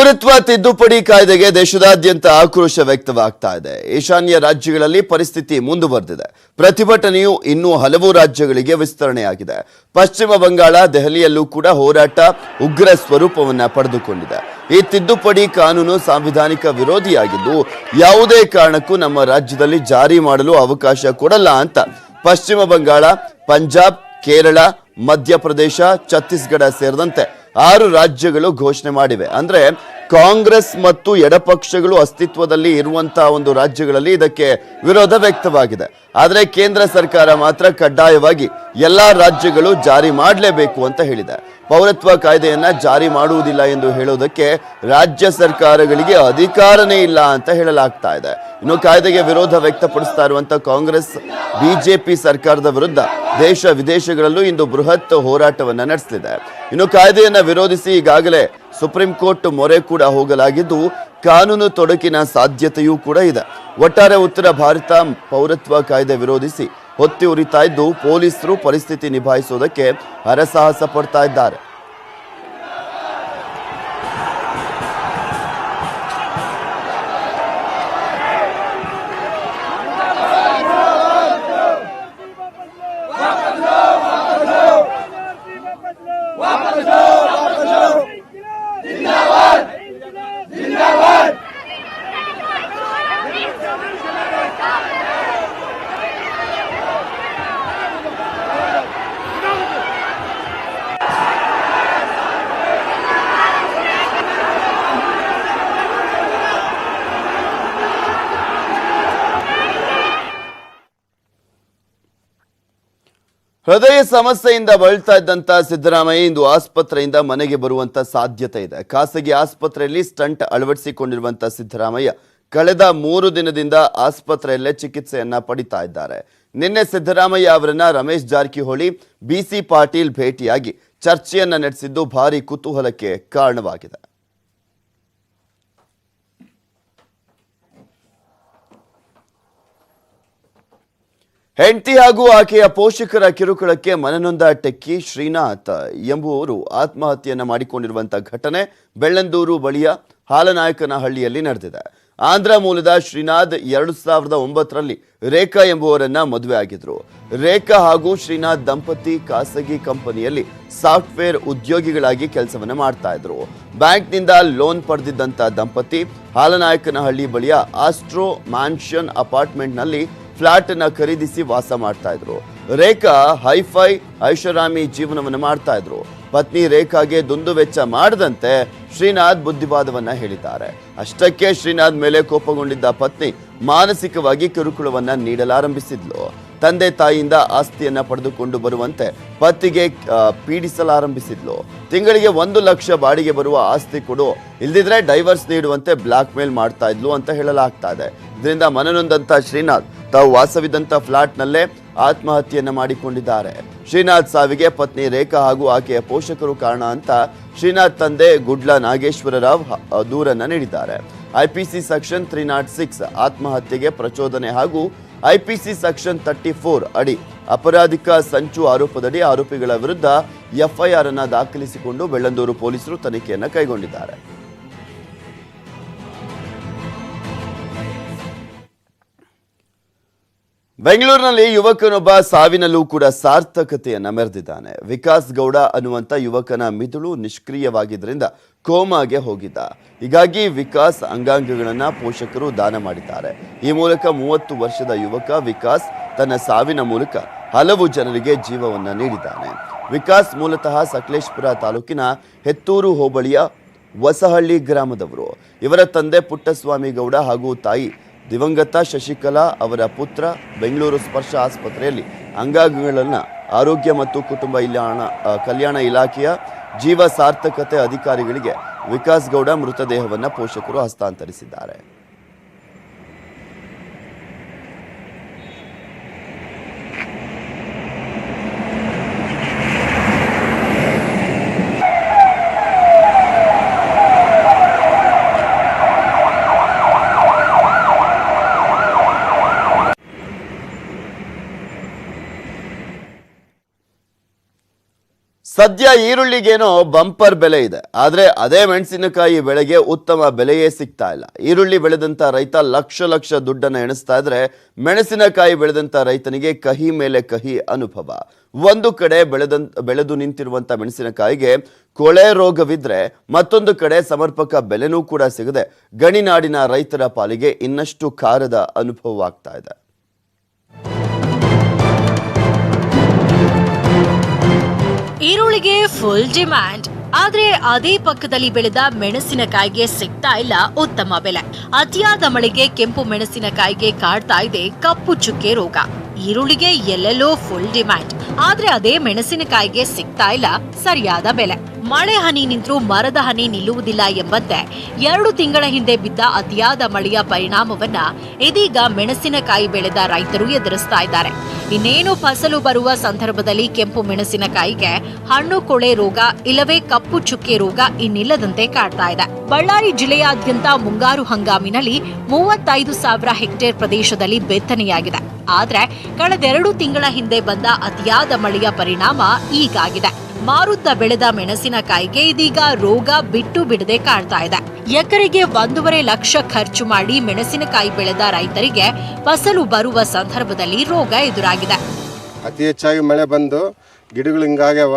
ಪೌರತ್ವ ತಿದ್ದುಪಡಿ ಕಾಯ್ದೆಗೆ ದೇಶದಾದ್ಯಂತ ಆಕ್ರೋಶ ವ್ಯಕ್ತವಾಗ್ತಾ ಇದೆ. ಈಶಾನ್ಯ ರಾಜ್ಯಗಳಲ್ಲಿ ಪರಿಸ್ಥಿತಿ ಮುಂದುವರೆದಿದೆ. ಪ್ರತಿಭಟನೆಯು ಇನ್ನೂ ಹಲವು ರಾಜ್ಯಗಳಿಗೆ ವಿಸ್ತರಣೆಯಾಗಿದೆ. ಪಶ್ಚಿಮ ಬಂಗಾಳ, ದೆಹಲಿಯಲ್ಲೂ ಕೂಡ ಹೋರಾಟ ಉಗ್ರ ಸ್ವರೂಪವನ್ನ ಪಡೆದುಕೊಂಡಿದೆ. ಈ ತಿದ್ದುಪಡಿ ಕಾನೂನು ಸಾಂವಿಧಾನಿಕ ವಿರೋಧಿಯಾಗಿದ್ದು ಯಾವುದೇ ಕಾರಣಕ್ಕೂ ನಮ್ಮ ರಾಜ್ಯದಲ್ಲಿ ಜಾರಿ ಮಾಡಲು ಅವಕಾಶ ಕೊಡಲ್ಲ ಅಂತ ಪಶ್ಚಿಮ ಬಂಗಾಳ, ಪಂಜಾಬ್, ಕೇರಳ, ಮಧ್ಯಪ್ರದೇಶ, ಛತ್ತೀಸ್ಗಢ ಸೇರಿದಂತೆ 6 ರಾಜ್ಯಗಳು ಘೋಷಣೆ ಮಾಡಿವೆ. ಅಂದ್ರೆ ಕಾಂಗ್ರೆಸ್ ಮತ್ತು ಎಡಪಕ್ಷಗಳು ಅಸ್ತಿತ್ವದಲ್ಲಿ ಇರುವಂತಹ ಒಂದು ರಾಜ್ಯಗಳಲ್ಲಿ ಇದಕ್ಕೆ ವಿರೋಧ ವ್ಯಕ್ತವಾಗಿದೆ. ಆದರೆ ಕೇಂದ್ರ ಸರ್ಕಾರ ಮಾತ್ರ ಕಡ್ಡಾಯವಾಗಿ ಎಲ್ಲಾ ರಾಜ್ಯಗಳು ಜಾರಿ ಮಾಡಲೇಬೇಕು ಅಂತ ಹೇಳಿದೆ. ಪೌರತ್ವ ಕಾಯ್ದೆಯನ್ನ ಜಾರಿ ಮಾಡುವುದಿಲ್ಲ ಎಂದು ಹೇಳೋದಕ್ಕೆ ರಾಜ್ಯ ಸರ್ಕಾರಗಳಿಗೆ ಅಧಿಕಾರನೇ ಇಲ್ಲ ಅಂತ ಹೇಳಲಾಗ್ತಾ ಇದೆ. ಇನ್ನು ಕಾಯ್ದೆಗೆ ವಿರೋಧ ವ್ಯಕ್ತಪಡಿಸ್ತಾ ಇರುವಂತಹ ಕಾಂಗ್ರೆಸ್ ಬಿಜೆಪಿ ಸರ್ಕಾರದ ವಿರುದ್ಧ ದೇಶ ವಿದೇಶಗಳಲ್ಲೂ ಇಂದು ಬೃಹತ್ ಹೋರಾಟವನ್ನ ನಡೆಸಲಿದೆ. ಇನ್ನು ಕಾಯ್ದೆಯನ್ನ ವಿರೋಧಿಸಿ ಈಗಾಗಲೇ ಸುಪ್ರೀಂ ಕೋರ್ಟ್ ಮೊರೆ ಕೂಡ ಹೋಗಲಾಗಿದ್ದು ಕಾನೂನು ತೊಡಕಿನ ಸಾಧ್ಯತೆಯೂ ಕೂಡ ಇದೆ. ಒಟ್ಟಾರೆ ಉತ್ತರ ಭಾರತ ಪೌರತ್ವ ಕಾಯ್ದೆ ವಿರೋಧಿಸಿ ಹೊತ್ತಿ ಉರಿತಾ ಇದ್ದು ಪೊಲೀಸರು ಪರಿಸ್ಥಿತಿ ನಿಭಾಯಿಸುವುದಕ್ಕೆ ಹರಸಾಹಸ ಪಡ್ತಾ ಇದ್ದಾರೆ. ಹೃದಯ ಸಮಸ್ಯೆಯಿಂದ ಬಳಲ್ತಾ ಇದ್ದಂತ ಸಿದ್ದರಾಮಯ್ಯ ಇಂದು ಆಸ್ಪತ್ರೆಯಿಂದ ಮನೆಗೆ ಬರುವಂತ ಸಾಧ್ಯತೆ ಇದೆ. ಖಾಸಗಿ ಆಸ್ಪತ್ರೆಯಲ್ಲಿ ಸ್ಟಂಟ್ ಅಳವಡಿಸಿಕೊಂಡಿರುವಂತ ಸಿದ್ದರಾಮಯ್ಯ ಕಳೆದ 3 ದಿನದಿಂದ ಆಸ್ಪತ್ರೆಯಲ್ಲೇ ಚಿಕಿತ್ಸೆಯನ್ನ ಪಡಿತಾ ಇದ್ದಾರೆ. ನಿನ್ನೆ ಸಿದ್ದರಾಮಯ್ಯ ಅವರನ್ನ ರಮೇಶ್ ಜಾರಕಿಹೊಳಿ, ಬಿಸಿ ಪಾಟೀಲ್ ಭೇಟಿಯಾಗಿ ಚರ್ಚೆಯನ್ನ ನಡೆಸಿದ್ದು ಭಾರಿ ಕುತೂಹಲಕ್ಕೆ ಕಾರಣವಾಗಿದೆ. ಹೆಂಡತಿ ಹಾಗೂ ಆಕೆಯ ಪೋಷಕರ ಕಿರುಕುಳಕ್ಕೆ ಮನನೊಂದ ಟೆಕ್ಕಿ ಶ್ರೀನಾಥ್ ಎಂಬುವವರು ಆತ್ಮಹತ್ಯೆಯನ್ನ ಮಾಡಿಕೊಂಡಿರುವಂತಹ ಘಟನೆ ಬೆಳ್ಳಂದೂರು ಬಳಿಯ ಹಾಲನಾಯಕನಹಳ್ಳಿಯಲ್ಲಿ ನಡೆದಿದೆ. ಆಂಧ್ರ ಮೂಲದ ಶ್ರೀನಾಥ್ 2009ರಲ್ಲಿ ರೇಖಾ ಎಂಬುವರನ್ನ ಮದುವೆ ಆಗಿದ್ರು. ರೇಖಾ ಹಾಗೂ ಶ್ರೀನಾಥ್ ದಂಪತಿ ಖಾಸಗಿ ಕಂಪನಿಯಲ್ಲಿ ಸಾಫ್ಟ್ವೇರ್ ಉದ್ಯೋಗಿಗಳಾಗಿ ಕೆಲಸವನ್ನ ಮಾಡ್ತಾ ಇದ್ರು. ಬ್ಯಾಂಕ್ನಿಂದ ಲೋನ್ ಪಡೆದಿದ್ದಂತ ದಂಪತಿ ಹಾಲನಾಯಕನಹಳ್ಳಿ ಬಳಿಯ ಆಸ್ಟ್ರೋ ಮ್ಯಾನ್ಷನ್ ಅಪಾರ್ಟ್ಮೆಂಟ್ನಲ್ಲಿ ಫ್ಲಾಟ್ ಅನ್ನ ಖರೀದಿಸಿ ವಾಸ ಮಾಡ್ತಾ ಇದ್ರು. ರೇಖಾ ಹೈಫೈ ಐಷಾರಾಮಿ ಜೀವನವನ್ನು ಮಾಡ್ತಾ ಇದ್ರು. ಪತ್ನಿ ರೇಖಾಗೆ ದುಂದು ವೆಚ್ಚ ಮಾಡದಂತೆ ಶ್ರೀನಾಥ್ ಬುದ್ಧಿವಾದವನ್ನ ಹೇಳಿದ್ದಾರೆ. ಅಷ್ಟಕ್ಕೆ ಶ್ರೀನಾಥ್ ಮೇಲೆ ಕೋಪಗೊಂಡಿದ್ದ ಪತ್ನಿ ಮಾನಸಿಕವಾಗಿ ಕಿರುಕುಳವನ್ನ ನೀಡಲಾರಂಭಿಸಿದ್ಲು. ತಂದೆ ತಾಯಿಯಿಂದ ಆಸ್ತಿಯನ್ನ ಪಡೆದುಕೊಂಡು ಬರುವಂತೆ ಪತಿಗೆ ಪೀಡಿಸಲಾರಂಭಿಸಿದ್ಲು. ತಿಂಗಳಿಗೆ 1 ಲಕ್ಷ ಬಾಡಿಗೆ ಬರುವ ಆಸ್ತಿ ಕೊಡು, ಇಲ್ದಿದ್ರೆ ಡೈವರ್ಸ್ ನೀಡುವಂತೆ ಬ್ಲಾಕ್ ಮೇಲ್ ಮಾಡ್ತಾ ಇದ್ಲು ಅಂತ ಹೇಳಲಾಗ್ತಾ ಇದೆ. ಇದರಿಂದ ಮನನೊಂದಂತ ಶ್ರೀನಾಥ್ ತಾವು ವಾಸವಿದ್ದಂತ ಫ್ಲಾಟ್ನಲ್ಲೇ ಆತ್ಮಹತ್ಯೆಯನ್ನ ಮಾಡಿಕೊಂಡಿದ್ದಾರೆ. ಶ್ರೀನಾಥ್ ಸಾವಿಗೆ ಪತ್ನಿ ರೇಖಾ ಹಾಗೂ ಆಕೆಯ ಪೋಷಕರು ಕಾರಣ ಅಂತ ಶ್ರೀನಾಥ್ ತಂದೆ ಗುಡ್ಲ ನಾಗೇಶ್ವರರಾವ್ ದೂರನ್ನ ನೀಡಿದ್ದಾರೆ. ಐಪಿಸಿ ಸೆಕ್ಷನ್ 306 ಆತ್ಮಹತ್ಯೆಗೆ ಪ್ರಚೋದನೆ ಹಾಗೂ ಐಪಿಸಿ ಸೆಕ್ಷನ್ 34 ಅಡಿ ಅಪರಾಧಿಕ ಸಂಚು ಆರೋಪದಡಿ ಆರೋಪಿಗಳ ವಿರುದ್ಧ ಎಫ್ಐಆರ್ ಅನ್ನ ದಾಖಲಿಸಿಕೊಂಡು ಬೆಳ್ಳಂದೂರು ಪೊಲೀಸರು ತನಿಖೆಯನ್ನ ಕೈಗೊಂಡಿದ್ದಾರೆ. ಬೆಂಗಳೂರಿನಲ್ಲಿ ಯುವಕನೊಬ್ಬ ಸಾವಿನಲ್ಲೂ ಕೂಡ ಸಾರ್ಥಕತೆಯನ್ನ ಮೆರೆದಿದ್ದಾನೆ. ವಿಕಾಸ್ ಗೌಡ ಅನ್ನುವಂಥ ಯುವಕನ ಮಿದುಳು ನಿಷ್ಕ್ರಿಯವಾಗಿದ್ದರಿಂದ ಕೋಮಾಗೆ ಹೋಗಿದ್ದ. ಹೀಗಾಗಿ ವಿಕಾಸ್ ಅಂಗಾಂಗಗಳನ್ನ ಪೋಷಕರು ದಾನ ಮಾಡಿದ್ದಾರೆ. ಈ ಮೂಲಕ 30 ವರ್ಷದ ಯುವಕ ವಿಕಾಸ್ ತನ್ನ ಸಾವಿನ ಮೂಲಕ ಹಲವು ಜನರಿಗೆ ಜೀವವನ್ನ ನೀಡಿದ್ದಾನೆ. ವಿಕಾಸ್ ಮೂಲತಃ ಸಕಲೇಶಪುರ ತಾಲೂಕಿನ ಹೆತ್ತೂರು ಹೋಬಳಿಯ ಹೊಸಹಳ್ಳಿ ಗ್ರಾಮದವರು. ಇವರ ತಂದೆ ಪುಟ್ಟಸ್ವಾಮಿ ಗೌಡ ಹಾಗೂ ತಾಯಿ ದಿವಂಗತ ಶಶಿಕಲಾ ಅವರ ಪುತ್ರ ಬೆಂಗಳೂರು ಸ್ಪರ್ಶ ಆಸ್ಪತ್ರೆಯಲ್ಲಿ ಅಂಗಾಂಗಗಳನ್ನು ಆರೋಗ್ಯ ಮತ್ತು ಕುಟುಂಬ ಕಲ್ಯಾಣ ಇಲಾಖೆಯ ಜೀವ ಸಾರ್ಥಕತೆ ಅಧಿಕಾರಿಗಳಿಗೆ ವಿಕಾಸ್ ಗೌಡ ಮೃತದೇಹವನ್ನು ಪೋಷಕರು ಹಸ್ತಾಂತರಿಸಿದ್ದಾರೆ. ಸದ್ಯ ಈರುಳ್ಳಿಗೇನೋ ಬಂಪರ್ ಬೆಲೆ ಇದೆ, ಆದ್ರೆ ಅದೇ ಮೆಣಸಿನಕಾಯಿ ಬೆಳೆಗೆ ಉತ್ತಮ ಬೆಲೆಯೇ ಸಿಗ್ತಾ ಇಲ್ಲ. ಈರುಳ್ಳಿ ಬೆಳೆದಂತ ರೈತ ಲಕ್ಷ ದುಡ್ಡನ್ನ ಎಣಿಸ್ತಾ ಇದ್ರೆ, ಮೆಣಸಿನಕಾಯಿ ಬೆಳೆದಂತ ರೈತನಿಗೆ ಕಹಿ ಮೇಲೆ ಕಹಿ ಅನುಭವ. ಒಂದು ಕಡೆ ಬೆಳೆದು ನಿಂತಿರುವಂತ ಮೆಣಸಿನಕಾಯಿಗೆ ಕೊಳೆ ರೋಗವಿದ್ರೆ, ಮತ್ತೊಂದು ಕಡೆ ಸಮರ್ಪಕ ಬೆಲೆನೂ ಕೂಡ ಸಿಗದೆ ಗಣಿನಾಡಿನ ರೈತರ ಪಾಲಿಗೆ ಇನ್ನಷ್ಟು ಖಾರದ ಅನುಭವವಾಗ್ತಾ ಇದೆ. ಈರುಳ್ಳಿಗೆ ಫುಲ್ ಡಿಮ್ಯಾಂಡ್, ಆದ್ರೆ ಅದೇ ಪಕ್ಕದಲ್ಲಿ ಬೆಳೆದ ಮೆಣಸಿನಕಾಯಿಗೆ ಸಿಗ್ತಾ ಇಲ್ಲ ಉತ್ತಮ ಬೆಲೆ. ಅತಿಯಾದ ಮಳೆಗೆ ಕೆಂಪು ಮೆಣಸಿನಕಾಯಿಗೆ ಕಾಡ್ತಾ ಇದೆ ಕಪ್ಪು ಚುಕ್ಕೆ ರೋಗ. ಈರುಳ್ಳಿಗೆ ಎಲ್ಲೆಲ್ಲೋ ಫುಲ್ ಡಿಮ್ಯಾಂಡ್, ಆದ್ರೆ ಅದೇ ಮೆಣಸಿನಕಾಯಿಗೆ ಸಿಗ್ತಾ ಇಲ್ಲ ಸರಿಯಾದ ಬೆಲೆ. ಮಳೆ ಹನಿ ನಿಂತರೂ ಮರದ ಹನಿ ನಿಲ್ಲುವುದಿಲ್ಲ ಎಂಬಂತೆ 2 ತಿಂಗಳ ಹಿಂದೆ ಬಿದ್ದ ಅತಿಯಾದ ಮಳೆಯ ಪರಿಣಾಮವನ್ನ ಇದೀಗ ಮೆಣಸಿನಕಾಯಿ ಬೆಳೆದ ರೈತರು ಎದುರಿಸ್ತಾ ಇದ್ದಾರೆ. ಇನ್ನೇನು ಫಸಲು ಬರುವ ಸಂದರ್ಭದಲ್ಲಿ ಕೆಂಪು ಮೆಣಸಿನಕಾಯಿಗೆ ಹಣ್ಣು ಕೊಳೆ ರೋಗ ಇಲ್ಲವೇ ಕಪ್ಪು ಚುಕ್ಕೆ ರೋಗ ಇನ್ನಿಲ್ಲದಂತೆ ಕಾಡ್ತಾ ಇದೆ. ಬಳ್ಳಾರಿ ಜಿಲ್ಲೆಯಾದ್ಯಂತ ಮುಂಗಾರು ಹಂಗಾಮಿನಲ್ಲಿ 35,000 ಹೆಕ್ಟೇರ್ ಪ್ರದೇಶದಲ್ಲಿ ಬಿತ್ತನೆಯಾಗಿದೆ. ಆದ್ರೆ ಕಳೆದ 2 ತಿಂಗಳ ಹಿಂದೆ ಬಂದ ಅತಿಯಾದ ಮಳೆಯ ಪರಿಣಾಮ ಈಗಾಗಿದೆ. ಮಾರುತ್ತ ಬೆಳೆದ ಮೆಣಸಿನಕಾಯಿಗೆ ಇದೀಗ ರೋಗ ಬಿಟ್ಟು ಬಿಡದೆ ಕಾಡ್ತಾ ಇದೆ. ಎಕರೆಗೆ 1.5 ಲಕ್ಷ ಖರ್ಚು ಮಾಡಿ ಮೆಣಸಿನಕಾಯಿ ಬೆಳೆದ ರೈತರಿಗೆ ಫಸಲು ಬರುವ ಸಂದರ್ಭದಲ್ಲಿ ರೋಗ ಎದುರಾಗಿದೆ. ಅತಿ ಹೆಚ್ಚಾಗಿ ಮಳೆ ಬಂದು ಗಿಡಗಳು ಹಿಂಗಾಗ್ಯಾವ.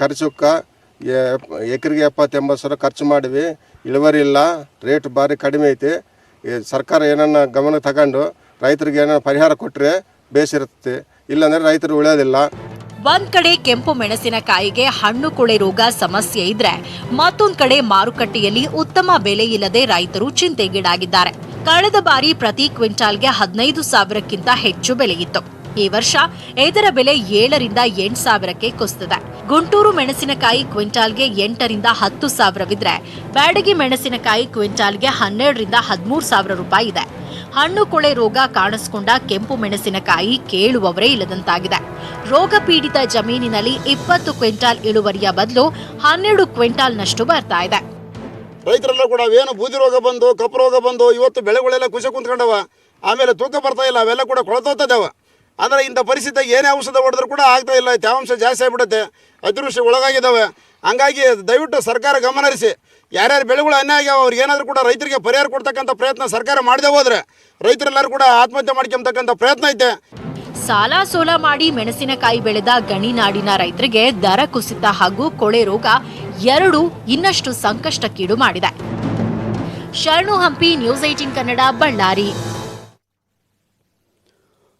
ಖರ್ಚುಕ್ಕ ಎಕರೆಗೆ 70-80 ಸಾವಿರ ಖರ್ಚು ಮಾಡಿವಿ, ಇಳುವರಿ ಇಲ್ಲ, ರೇಟ್ ಭಾರಿ ಕಡಿಮೆ ಐತಿ. ಸರ್ಕಾರ ಏನನ್ನ ಗಮನ ತಗೊಂಡು ರೈತರಿಗೆ ಏನನ್ನ ಪರಿಹಾರ ಕೊಟ್ಟರೆ ಬೇಸಿರುತ್ತೆ, ಇಲ್ಲಾಂದರೆ ರೈತರು ಉಳಿಯೋದಿಲ್ಲ. ಒಂದ್ ಕಡೆ ಕೆಂಪು ಮೆಣಸಿನಕಾಯಿಗೆ ಹಣ್ಣು ಕೊಳೆ ರೋಗ ಸಮಸ್ಯೆ ಇದ್ರೆ, ಮತ್ತೊಂದ್ ಕಡೆ ಮಾರುಕಟ್ಟೆಯಲ್ಲಿ ಉತ್ತಮ ಬೆಲೆ ಇಲ್ಲದೆ ರೈತರು ಚಿಂತೆಗೀಡಾಗಿದ್ದಾರೆ. ಕಳೆದ ಬಾರಿ ಪ್ರತಿ ಕ್ವಿಂಟಾಲ್ಗೆ 15,000ಕ್ಕಿಂತ ಹೆಚ್ಚು ಬೆಲೆಯಿತ್ತು. ಈ ವರ್ಷ ಇದರ ಬೆಲೆ 7ರಿಂದ 8 ಸಾವಿರಕ್ಕೆ ಕುಸಿದಿದೆ. ಗುಂಟೂರು ಮೆಣಸಿನಕಾಯಿ ಕ್ವಿಂಟಾಲ್ಗೆ 8ರಿಂದ 10 ಸಾವಿರವಿದ್ರೆ, ಬ್ಯಾಡಗಿ ಮೆಣಸಿನಕಾಯಿ ಕ್ವಿಂಟಾಲ್ಗೆ 12ರಿಂದ 13 ಸಾವಿರ ರೂಪಾಯಿ ಇದೆ. ಹಣ್ಣು ಕೊಳೆ ರೋಗ ಕಾಣಿಸಿಕೊಂಡ ಕೆಂಪು ಮೆಣಸಿನಕಾಯಿ ಕೇಳುವವರೇ ಇಲ್ಲದಂತಾಗಿದೆ. ರೋಗ ಪೀಡಿತ ಜಮೀನಿನಲ್ಲಿ 20 ಕ್ವಿಂಟಾಲ್ ಇಳುವರಿಯ ಬದಲು 12 ಕ್ವಿಂಟಾಲ್ನಷ್ಟು ಬರ್ತಾ ಇದೆ. ರೈತರೆಲ್ಲ ಕೂಡ ಏನು ಬೂದಿ ರೋಗ ಬಂದು ಕಪ್ಪು ರೋಗ ಬಂದು ಇವತ್ತು ಬೆಳೆಗಳೆಲ್ಲ ಕುಸಿ ಕುಂತ್ಕೊಂಡವ, ಆಮೇಲೆ ತೂಕ ಬರ್ತಾ ಇಲ್ಲ, ಅವೆಲ್ಲ ಕೂಡ ಕೊಳತೋಗ್ತದವ. ಆದರೆ ಇಂಥ ಪರಿಸ್ಥಿತಿ ಏನೇ ಔಷಧ ಹೊಡೆದ್ರೂ ಕೂಡ ಆಗ್ತಾ ಇಲ್ಲ, ತೇವಾಂಶ ಜಾಸ್ತಿ ಆಗಿಬಿಡುತ್ತೆ, ಅತಿವೃಷ್ಟಿ ಒಳಗಾಗಿದ್ದಾವೆ. ಹಂಗಾಗಿ ದಯವಿಟ್ಟು ಸರ್ಕಾರ ಗಮನ ಹರಿಸಿ, ಯಾರ್ಯಾರು ಬೆಳೆಗಳು ಅನ್ಯಾಯ ಆಗ್ಯಾವ ಅವ್ರಿಗೆ ಏನಾದರೂ ಕೂಡ ರೈತರಿಗೆ ಪರಿಹಾರ ಕೊಡ್ತಕ್ಕಂಥ ಪ್ರಯತ್ನ ಸರ್ಕಾರ ಮಾಡದೆ ಹೋದ್ರೆ ರೈತರೆಲ್ಲರೂ ಕೂಡ ಆತ್ಮಹತ್ಯೆ ಮಾಡ್ಕೊಂತಕ್ಕಂಥ ಪ್ರಯತ್ನ ಐತೆ. ಸಾಲ ಸೋಲ ಮಾಡಿ ಮೆಣಸಿನಕಾಯಿ ಬೆಳೆದ ಗಣಿನಾಡಿನ ರೈತರಿಗೆ ದರ ಕುಸಿತ ಹಾಗೂ ಕೊಳೆ ರೋಗ ಎರಡೂ ಇನ್ನಷ್ಟು ಸಂಕಷ್ಟಕ್ಕೀಡು ಮಾಡಿದೆ. ಶರಣು ಹಂಪಿ, ನ್ಯೂಸ್ 18 ಕನ್ನಡ, ಬಳ್ಳಾರಿ.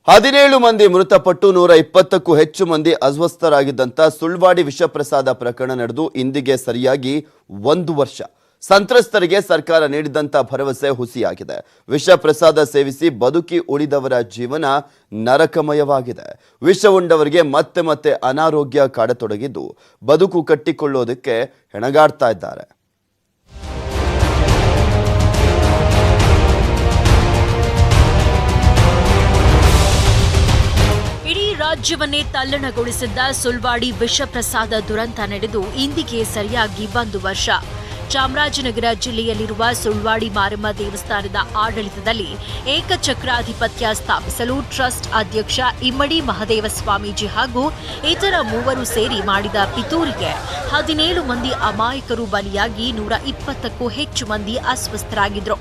17 ಮಂದಿ ಮೃತಪಟ್ಟು 120ಕ್ಕೂ ಹೆಚ್ಚು ಮಂದಿ ಅಸ್ವಸ್ಥರಾಗಿದ್ದಂಥ ಸುಳ್ವಾಡಿ ವಿಷಪ್ರಸಾದ ಪ್ರಕರಣ ನಡೆದು ಇಂದಿಗೆ ಸರಿಯಾಗಿ 1 ವರ್ಷ. ಸಂತ್ರಸ್ತರಿಗೆ ಸರ್ಕಾರ ನೀಡಿದಂಥ ಭರವಸೆ ಹುಸಿಯಾಗಿದೆ. ವಿಷಪ್ರಸಾದ ಸೇವಿಸಿ ಬದುಕಿ ಉಳಿದವರ ಜೀವನ ನರಕಮಯವಾಗಿದೆ. ವಿಷ ಉಂಡವರಿಗೆ ಮತ್ತೆ ಮತ್ತೆ ಅನಾರೋಗ್ಯ ಕಾಡತೊಡಗಿದ್ದು ಬದುಕು ಕಟ್ಟಿಕೊಳ್ಳೋದಕ್ಕೆ ಹೆಣಗಾಡ್ತಾ ಇದ್ದಾರೆ. ರಾಜ್ಯವನ್ನೇ ತಲ್ಲಣಗೊಳಿಸಿದ್ದ ಸುಳ್ವಾಡಿ ವಿಷಪ್ರಸಾದ ದುರಂತ ನಡೆದು ಇಂದಿಗೆ ಸರಿಯಾಗಿ 1 ವರ್ಷ. ಚಾಮರಾಜನಗರ ಜಿಲ್ಲೆಯಲ್ಲಿರುವ ಸುಳ್ವಾಡಿ ಮಾರಮ್ಮ ದೇವಸ್ಥಾನದ ಆಡಳಿತದಲ್ಲಿ ಏಕಚಕ್ರಾಧಿಪತ್ಯ ಸ್ಥಾಪಿಸಲು ಟ್ರಸ್ಟ್ ಅಧ್ಯಕ್ಷ ಇಮ್ಮಡಿ ಮಹದೇವ ಸ್ವಾಮೀಜಿ ಹಾಗೂ ಇತರ 3 ಸೇರಿ ಮಾಡಿದ ಪಿತೂರಿಗೆ 17 ಮಂದಿ ಅಮಾಯಕರು ಬಲಿಯಾಗಿ 120ಕ್ಕೂ ಹೆಚ್ಚು ಮಂದಿ ಅಸ್ವಸ್ಥರಾಗಿದ್ರು.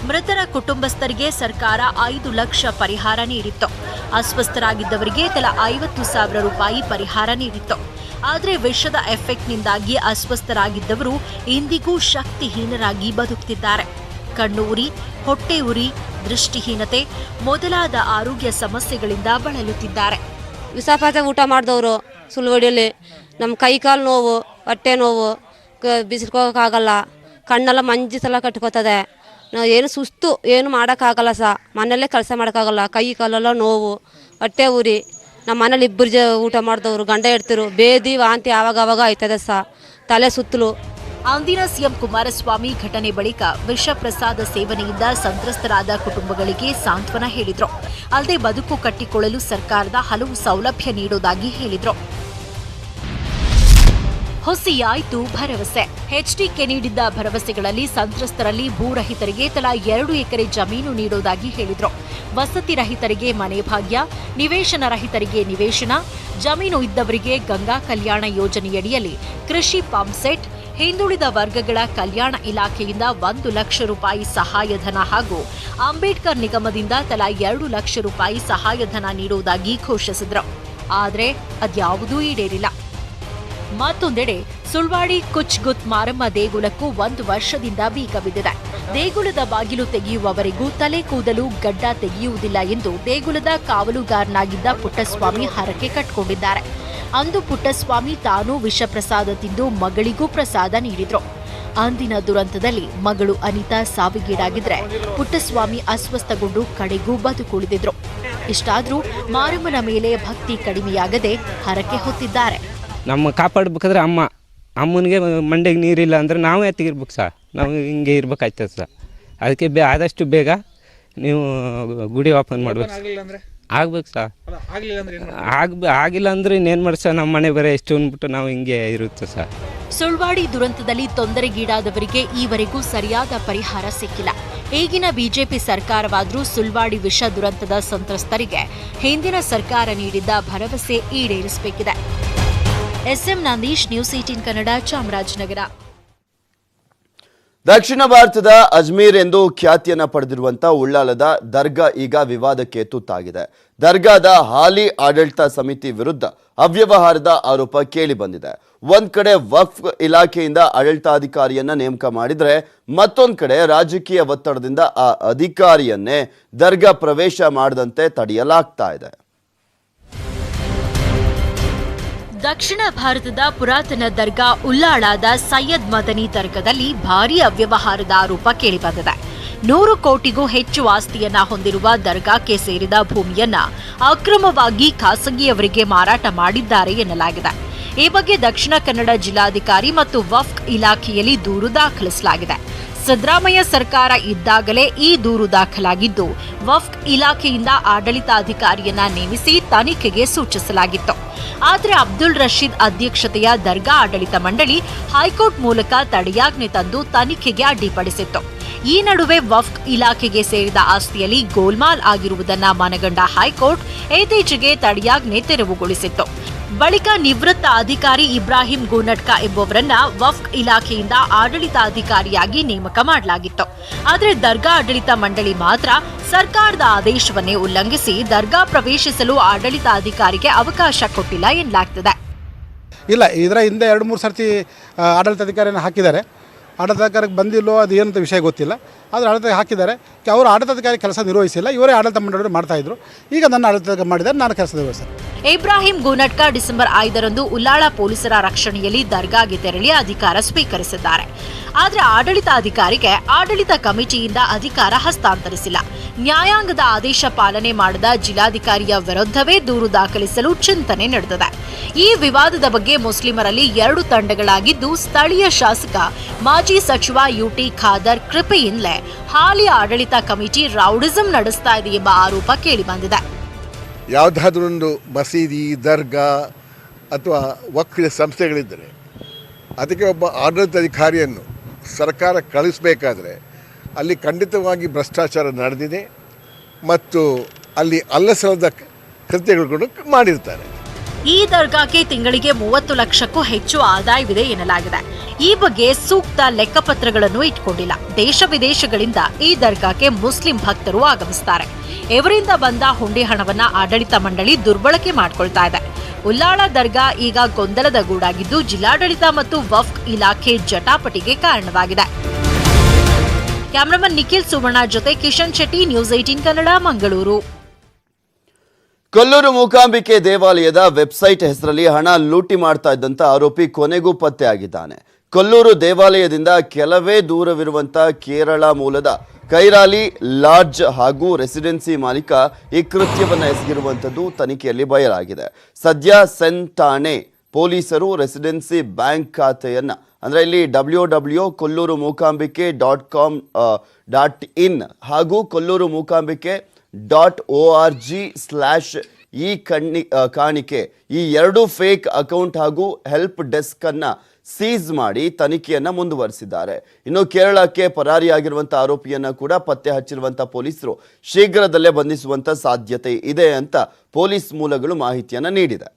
ಮೃತರ ಕುಟುಂಬಸ್ಥರಿಗೆ ಸರ್ಕಾರ 5 ಲಕ್ಷ ಪರಿಹಾರ ನೀಡಿತ್ತು. ಅಸ್ವಸ್ಥರಾಗಿದ್ದವರಿಗೆ ತಲಾ 50,000 ರೂಪಾಯಿ ಪರಿಹಾರ ನೀಡಿತ್ತು. ಆದರೆ ವಿಷದ ಎಫೆಕ್ಟ್ನಿಂದಾಗಿ ಅಸ್ವಸ್ಥರಾಗಿದ್ದವರು ಇಂದಿಗೂ ಶಕ್ತಿಹೀನರಾಗಿ ಬದುಕುತ್ತಿದ್ದಾರೆ. ಕಣ್ಣು ಉರಿ, ಹೊಟ್ಟೆ ಉರಿ, ದೃಷ್ಟಿಹೀನತೆ ಮೊದಲಾದ ಆರೋಗ್ಯ ಸಮಸ್ಯೆಗಳಿಂದ ಬಳಲುತ್ತಿದ್ದಾರೆ. ವಿಷಪಾತ ಊಟ ಮಾಡಿದವರು ಸುಳ್ವಾಡಿಯಲ್ಲಿ ನಮ್ಮ ಕೈ ಕಾಲು ನೋವು, ಹೊಟ್ಟೆ ನೋವು, ಬಿಸಿಲ್ಕೋಗೋಕ್ಕಾಗಲ್ಲ, ಕಣ್ಣೆಲ್ಲ ಮಂಜು ಸಲ ಕಟ್ಕೋತದೆ, ಏನು ಸುಸ್ತು, ಏನು ಮಾಡೋಕ್ಕಾಗಲ್ಲ ಮನೆಯಲ್ಲೇ ಕೆಲಸ ಮಾಡೋಕ್ಕಾಗಲ್ಲ, ಕೈ ಕಾಲೆಲ್ಲ ನೋವು, ಹೊಟ್ಟೆ ಉರಿ. ನಮ್ಮ ಮನೇಲಿ 2 ಊಟ ಮಾಡಿದವರು ಗಂಡ ಇಡ್ತಿರು, ಬೇದಿ ವಾಂತಿ ಆವಾಗವಾಗ ಆಯ್ತದೆ ತಲೆ ಸುತ್ತಲೂ. ಅಂದಿನ ಸಿಎಂ ಕುಮಾರಸ್ವಾಮಿ ಘಟನೆ ಬಳಿಕ ವಿಷಪ್ರಸಾದ ಸೇವನೆಯಿಂದ ಸಂತ್ರಸ್ತರಾದ ಕುಟುಂಬಗಳಿಗೆ ಸಾಂತ್ವನ ಹೇಳಿದ್ರು. ಅಲ್ಲದೆ ಬದುಕು ಕಟ್ಟಿಕೊಳ್ಳಲು ಸರ್ಕಾರದ ಹಲವು ಸೌಲಭ್ಯ ನೀಡುವುದಾಗಿ ಹೇಳಿದ್ರು. ಹುಸಿಯಾಯಿತು ಭರವಸೆ. ಎಚ್ಡಿಕೆ ನೀಡಿದ್ದ ಭರವಸೆಗಳಲ್ಲಿ ಸಂತ್ರಸ್ತರಲ್ಲಿ ಭೂರಹಿತರಿಗೆ ತಲಾ 2 ಎಕರೆ ಜಮೀನು ನೀಡುವುದಾಗಿ ಹೇಳಿದ್ರು. ವಸತಿ ರಹಿತರಿಗೆ ಮನೆ ಭಾಗ್ಯ, ನಿವೇಶನ ರಹಿತರಿಗೆ ನಿವೇಶನ, ಜಮೀನು ಇದ್ದವರಿಗೆ ಗಂಗಾ ಕಲ್ಯಾಣ ಯೋಜನೆಯಡಿಯಲ್ಲಿ ಕೃಷಿ ಪಂಪ್ ಸೆಟ್, ಹಿಂದುಳಿದ ವರ್ಗಗಳ ಕಲ್ಯಾಣ ಇಲಾಖೆಯಿಂದ 1 ಲಕ್ಷ ರೂಪಾಯಿ ಸಹಾಯಧನ ಹಾಗೂ ಅಂಬೇಡ್ಕರ್ ನಿಗಮದಿಂದ ತಲಾ 2 ಲಕ್ಷ ರೂಪಾಯಿ ಸಹಾಯಧನ ನೀಡುವುದಾಗಿ ಘೋಷಿಸಿದ್ರು. ಆದರೆ ಅದ್ಯಾವುದೂ ಈಡೇರಿಲ್ಲ. ಮತ್ತೊಂದೆಡೆ ಸುಳ್ವಾಡಿ ಕುಚ್ಗುತ್ ಮಾರಮ್ಮ ದೇಗುಲಕ್ಕೂ 1 ವರ್ಷದಿಂದ ಬೀಗ ಬಿದ್ದಿದೆ. ದೇಗುಲದ ಬಾಗಿಲು ತೆಗೆಯುವವರೆಗೂ ತಲೆ ಕೂದಲು ಗಡ್ಡ ತೆಗೆಯುವುದಿಲ್ಲ ಎಂದು ದೇಗುಲದ ಕಾವಲುಗಾರನಾಗಿದ್ದ ಪುಟ್ಟಸ್ವಾಮಿ ಹರಕೆ ಕಟ್ಟಿಕೊಂಡಿದ್ದಾರೆ. ಅಂದು ಪುಟ್ಟಸ್ವಾಮಿ ತಾನೂ ವಿಷ ಪ್ರಸಾದ ತಿಂದು ಮಗಳಿಗೂ ಪ್ರಸಾದ ನೀಡಿದ್ರು. ಅಂದಿನ ದುರಂತದಲ್ಲಿ ಮಗಳು ಅನಿತಾ ಸಾವಿಗೀಡಾಗಿದ್ರೆ ಪುಟ್ಟಸ್ವಾಮಿ ಅಸ್ವಸ್ಥಗೊಂಡು ಕಡೆಗೂ ಬದುಕುಳಿದಿದ್ರು. ಇಷ್ಟಾದ್ರೂ ಮಾರಮ್ಮನ ಮೇಲೆ ಭಕ್ತಿ ಕಡಿಮೆಯಾಗದೆ ಹರಕೆ ಹೊತ್ತಿದ್ದಾರೆ. ನಮ್ಮ ಕಾಪಾಡ್ಬೇಕಾದ್ರೆ ಅಮ್ಮನಿಗೆ ಮಂಡೆಗೆ ನೀರಿಲ್ಲ ಅಂದರೆ ನಾವು ಎತ್ತಿಗಿರ್ಬೇಕು ಸರ್, ನಾವು ಹಿಂಗೆ ಇರ್ಬೇಕಾಯ್ತದೆ ಸರ್. ಅದಕ್ಕೆ ಆದಷ್ಟು ಬೇಗ ನೀವು ಗುಡಿ ಓಪನ್ ಮಾಡ್ಬೇಕು. ಆಗ್ಬೇಕು ಸರ್. ಆಗಿಲ್ಲ ಅಂದ್ರೆ ಇನ್ನೇನು ಮಾಡಿ ಸರ್, ನಮ್ಮ ಮನೆ ಬರೀ ಎಷ್ಟು ಅಂದ್ಬಿಟ್ಟು ನಾವು ಹಿಂಗೆ ಇರುತ್ತೆ ಸರ್. ಸುಳ್ವಾಡಿ ದುರಂತದಲ್ಲಿ ತೊಂದರೆಗೀಡಾದವರಿಗೆ ಈವರೆಗೂ ಸರಿಯಾದ ಪರಿಹಾರ ಸಿಕ್ಕಿಲ್ಲ. ಈಗಿನ ಬಿಜೆಪಿ ಸರ್ಕಾರವಾದರೂ ಸುಳ್ವಾಡಿ ವಿಷ ದುರಂತದ ಸಂತ್ರಸ್ತರಿಗೆ ಹಿಂದಿನ ಸರ್ಕಾರ ನೀಡಿದ್ದ ಭರವಸೆ ಈಡೇರಿಸಬೇಕಿದೆ. SM Nandish, news 18 Kannada, Chamarajanagar. ದಕ್ಷಿಣ ಭಾರತದ ಅಜ್ಮೀರ್ ಎಂದು ಖ್ಯಾತಿಯನ್ನ ಪಡೆದಿರುವಂತಹ ಉಳ್ಳಾಲದ ದರ್ಗಾ ಈಗ ವಿವಾದಕ್ಕೆ ತುತ್ತಾಗಿದೆ. ದರ್ಗಾದ ಹಾಲಿ ಆಡಳಿತ ಸಮಿತಿ ವಿರುದ್ಧ ಅವ್ಯವಹಾರದ ಆರೋಪ ಕೇಳಿ ಬಂದಿದೆ. ಒಂದ್ ಕಡೆ ವಕ್ಫ್ ಇಲಾಖೆಯಿಂದ ಆಡಳಿತಾಧಿಕಾರಿಯನ್ನ ನೇಮಕ ಮಾಡಿದ್ರೆ, ಮತ್ತೊಂದ್ ಕಡೆ ರಾಜಕೀಯ ಒತ್ತಡದಿಂದ ಆ ಅಧಿಕಾರಿಯನ್ನೇ ದರ್ಗಾ ಪ್ರವೇಶ ಮಾಡದಂತೆ ತಡೆಯಲಾಗ್ತಾ ಇದೆ. ದಕ್ಷಿಣ ಭಾರತದ ಪುರಾತನ ದರ್ಗಾ ಉಳ್ಳಾಳದ ಸೈಯದ್ ಮದನಿ ದರ್ಗಾದಲ್ಲಿ ಭಾರೀ ಅವ್ಯವಹಾರದ ಆರೋಪ ಕೇಳಿಬಂದಿದೆ. 100 ಕೋಟಿಗೂ ಹೆಚ್ಚು ಆಸ್ತಿಯನ್ನ ಹೊಂದಿರುವ ದರ್ಗಾಕ್ಕೆ ಸೇರಿದ ಭೂಮಿಯನ್ನ ಅಕ್ರಮವಾಗಿ ಖಾಸಗಿಯವರಿಗೆ ಮಾರಾಟ ಮಾಡಿದ್ದಾರೆ ಎನ್ನಲಾಗಿದೆ. ಈ ಬಗ್ಗೆ ದಕ್ಷಿಣ ಕನ್ನಡ ಜಿಲ್ಲಾಧಿಕಾರಿ ಮತ್ತು ವಕ್ಫ್ ಇಲಾಖೆಯಲ್ಲಿ ದೂರು ದಾಖಲಿಸಲಾಗಿದೆ. ಸಿದ್ದರಾಮಯ್ಯ ಸರ್ಕಾರ ಇದ್ದಾಗಲೇ ಈ ದೂರು ದಾಖಲಾಗಿದ್ದು, ವಕ್ಫ್ ಇಲಾಖೆಯಿಂದ ಆಡಳಿತಾಧಿಕಾರಿಯನ್ನ ನೇಮಿಸಿ ತನಿಖೆಗೆ ಸೂಚಿಸಲಾಗಿತ್ತು. ಆದರೆ ಅಬ್ದುಲ್ ರಶೀದ್ ಅಧ್ಯಕ್ಷತೆಯ ದರ್ಗಾ ಆಡಳಿತ ಮಂಡಳಿ ಹೈಕೋರ್ಟ್ ಮೂಲಕ ತಡೆಯಾಜ್ಞೆ ತಂದು ತನಿಖೆಗೆ ಅಡ್ಡಿಪಡಿಸಿತ್ತು. ಈ ನಡುವೆ ವಕ್ಫ್ ಇಲಾಖೆಗೆ ಸೇರಿದ ಆಸ್ತಿಯಲ್ಲಿ ಗೋಲ್ಮಾಲ್ ಆಗಿರುವುದನ್ನ ಮನಗಂಡ ಹೈಕೋರ್ಟ್ ಇತ್ತೀಚೆಗೆ ತಡೆಯಾಜ್ಞೆ ತೆರವುಗೊಳಿಸಿತ್ತು. ಬಳಿಕ ನಿವೃತ್ತ ಅಧಿಕಾರಿ ಇಬ್ರಾಹಿಂ ಗೂನಟ್ಕಾ ಎಂಬುವರನ್ನ ವಕ್ಫ್ ಇಲಾಖೆಯಿಂದ ಆಡಳಿತಾಧಿಕಾರಿಯಾಗಿ ನೇಮಕ ಮಾಡಲಾಗಿತ್ತು. ಆದರೆ ದರ್ಗಾ ಆಡಳಿತ ಮಂಡಳಿ ಮಾತ್ರ ಸರ್ಕಾರದ ಆದೇಶವನ್ನೇ ಉಲ್ಲಂಘಿಸಿ ದರ್ಗಾ ಪ್ರವೇಶಿಸಲು ಆಡಳಿತಾಧಿಕಾರಿಗೆ ಅವಕಾಶ ಕೊಟ್ಟಿಲ್ಲ ಎನ್ನಲಾಗ್ತಿದೆ. ಇಲ್ಲ, ಇದರ ಹಿಂದೆ 2-3 ಸರ್ತಿ ಆಡಳಿತಾಧಿಕಾರಿಯನ್ನು ಹಾಕಿದ್ದಾರೆ. ಆಡಳಿತಾಧಿಕಾರಿಗೆ ಬಂದಿಲ್ಲೋ ಅದು ಏನಂತ ವಿಷಯ ಗೊತ್ತಿಲ್ಲ. ಆದರೆ ಆಡಳಿತ ಹಾಕಿದ್ದಾರೆ. ಅವರು ಆಡಳಿತಾಧಿಕಾರಿ ಕೆಲಸ ನಿರ್ವಹಿಸಿಲ್ಲ, ಇವರೇ ಆಡಳಿತ ಮಂಡಳಿ ಮಾಡ್ತಾಯಿದ್ರು. ಈಗ ನನ್ನ ಆಡಳಿತ ಮಾಡಿದ್ದಾರೆ, ನಾನು ಕೆಲಸ ನಿರ್ವಹಿಸ್ತೇನೆ. ಇಬ್ರಾಹಿಂ ಗೂನಟ್ಕಾ ಡಿಸೆಂಬರ್ 5ರಂದು ಉಳ್ಳಾಳ ಪೊಲೀಸರ ರಕ್ಷಣೆಯಲ್ಲಿ ದರ್ಗಾಗೆ ತೆರಳಿ ಅಧಿಕಾರ ಸ್ವೀಕರಿಸಿದ್ದಾರೆ. ಆದರೆ ಆಡಳಿತಾಧಿಕಾರಿಗೆ ಆಡಳಿತ ಕಮಿಟಿಯಿಂದ ಅಧಿಕಾರ ಹಸ್ತಾಂತರಿಸಿಲ್ಲ. ನ್ಯಾಯಾಂಗದ ಆದೇಶ ಪಾಲನೆ ಮಾಡದ ಜಿಲ್ಲಾಧಿಕಾರಿಯ ವಿರುದ್ಧವೇ ದೂರು ದಾಖಲಿಸಲು ಚಿಂತನೆ ನಡೆದಿದೆ. ಈ ವಿವಾದದ ಬಗ್ಗೆ ಮುಸ್ಲಿಮರಲ್ಲಿ 2 ತಂಡಗಳಾಗಿದ್ದು, ಸ್ಥಳೀಯ ಶಾಸಕ ಮಾಜಿ ಸಚಿವ ಯುಟಿ ಖಾದರ್ ಕೃಪೆಯಿಂದಲೇ ಹಾಲಿ ಆಡಳಿತ ಕಮಿಟಿ ರೌಡಿಸಂ ನಡೆಸ್ತಾ ಇದೆ ಎಂಬ ಆರೋಪ ಕೇಳಿಬಂದಿದೆ. ಯಾವುದಾದ್ರೂ ಒಂದು ಮಸೀದಿ, ದರ್ಗಾ ಅಥವಾ ವಕ್ಫ್ ಸಂಸ್ಥೆಗಳಿದ್ದರೆ ಅದಕ್ಕೆ ಒಬ್ಬ ಆಡಳಿತಾಧಿಕಾರಿಯನ್ನು ಸರ್ಕಾರ ಕಳಿಸಬೇಕಾದ್ರೆ ಅಲ್ಲಿ ಖಂಡಿತವಾಗಿ ಭ್ರಷ್ಟಾಚಾರ ನಡೆದಿದೆ ಮತ್ತು ಅಲ್ಲಿ ಅಲ್ಲಸಲ್ಲದ ಕೃತ್ಯಗಳು ಮಾಡಿರ್ತಾರೆ. ಈ ದರ್ಗಾಕ್ಕೆ ತಿಂಗಳಿಗೆ 30 ಲಕ್ಷಕ್ಕೂ ಹೆಚ್ಚು ಆದಾಯವಿದೆ ಎನ್ನಲಾಗಿದೆ. ಈ ಬಗ್ಗೆ ಸೂಕ್ತ ಲೆಕ್ಕಪತ್ರಗಳನ್ನು ಇಟ್ಕೊಂಡಿಲ್ಲ. ದೇಶ ವಿದೇಶಗಳಿಂದ ಈ ದರ್ಗಾಕ್ಕೆ ಮುಸ್ಲಿಂ ಭಕ್ತರು ಆಗಮಿಸುತ್ತಾರೆ. ಇವರಿಂದ ಬಂದ ಹುಂಡಿ ಹಣವನ್ನ ಆಡಳಿತ ಮಂಡಳಿ ದುರ್ಬಳಕೆ ಮಾಡಿಕೊಳ್ತಾ ಇದೆ. ಉಳ್ಳಾಳ ದರ್ಗಾ ಈಗ ಗೊಂದಲದ ಗೂಡಾಗಿದ್ದು, ಜಿಲ್ಲಾಡಳಿತ ಮತ್ತು ವಕ್ಫ್ ಇಲಾಖೆ ಜಟಾಪಟಿಗೆ ಕಾರಣವಾಗಿದೆ. ಕ್ಯಾಮರಾಮನ್ ನಿಖಿಲ್ ಸುವರ್ಣ ಜೊತೆ ಕಿಶನ್ ಶೆಟ್ಟಿ, ನ್ಯೂಸ್ 18 ಕನ್ನಡ, ಮಂಗಳೂರು. ಕೊಲ್ಲೂರು ಮೂಕಾಂಬಿಕೆ ದೇವಾಲಯದ ವೆಬ್ಸೈಟ್ ಹೆಸರಲ್ಲಿ ಹಣ ಲೂಟಿ ಮಾಡ್ತಾ ಇದ್ದಂತ ಆರೋಪಿ ಕೊನೆಗೂ ಪತ್ತೆಯಾಗಿದ್ದಾನೆ. ಕೊಲ್ಲೂರು ದೇವಾಲಯದಿಂದ ಕೆಲವೇ ದೂರವಿರುವಂತಹ ಕೇರಳ ಮೂಲದ ಕೈರಾಲಿ ಲಾಡ್ಜ್ ಹಾಗೂ ರೆಸಿಡೆನ್ಸಿ ಮಾಲೀಕ ಈ ಕೃತ್ಯವನ್ನು ಎಸಗಿರುವಂಥದ್ದು ತನಿಖೆಯಲ್ಲಿ ಬಯಲಾಗಿದೆ. ಸದ್ಯ ಸೆನ್ ಪೊಲೀಸರು ರೆಸಿಡೆನ್ಸಿ ಬ್ಯಾಂಕ್ ಖಾತೆಯನ್ನ ಅಂದರೆ ಇಲ್ಲಿ www.kolluru mookaambike.com.in ಹಾಗೂ kolluru mookaambike.org/. ಈ ಕಾಣಿಕೆ ಈ 2 ಫೇಕ್ ಅಕೌಂಟ್ ಹಾಗೂ ಹೆಲ್ಪ್ ಡೆಸ್ಕ್ ಅನ್ನ ಸೀಸ್ ಮಾಡಿ ತನಿಖೆಯನ್ನ ಮುಂದುವರಿಸಿದ್ದಾರೆ. ಇನ್ನು ಕೇರಳಕ್ಕೆ ಪರಾರಿಯಾಗಿರುವಂತಹ ಆರೋಪಿಯನ್ನ ಕೂಡ ಪತ್ತೆ ಹಚ್ಚಿರುವಂತಹ ಪೊಲೀಸರು ಶೀಘ್ರದಲ್ಲೇ ಬಂಧಿಸುವಂತ ಸಾಧ್ಯತೆ ಇದೆ ಅಂತ ಪೊಲೀಸ್ ಮೂಲಗಳು ಮಾಹಿತಿಯನ್ನ ನೀಡಿದೆ.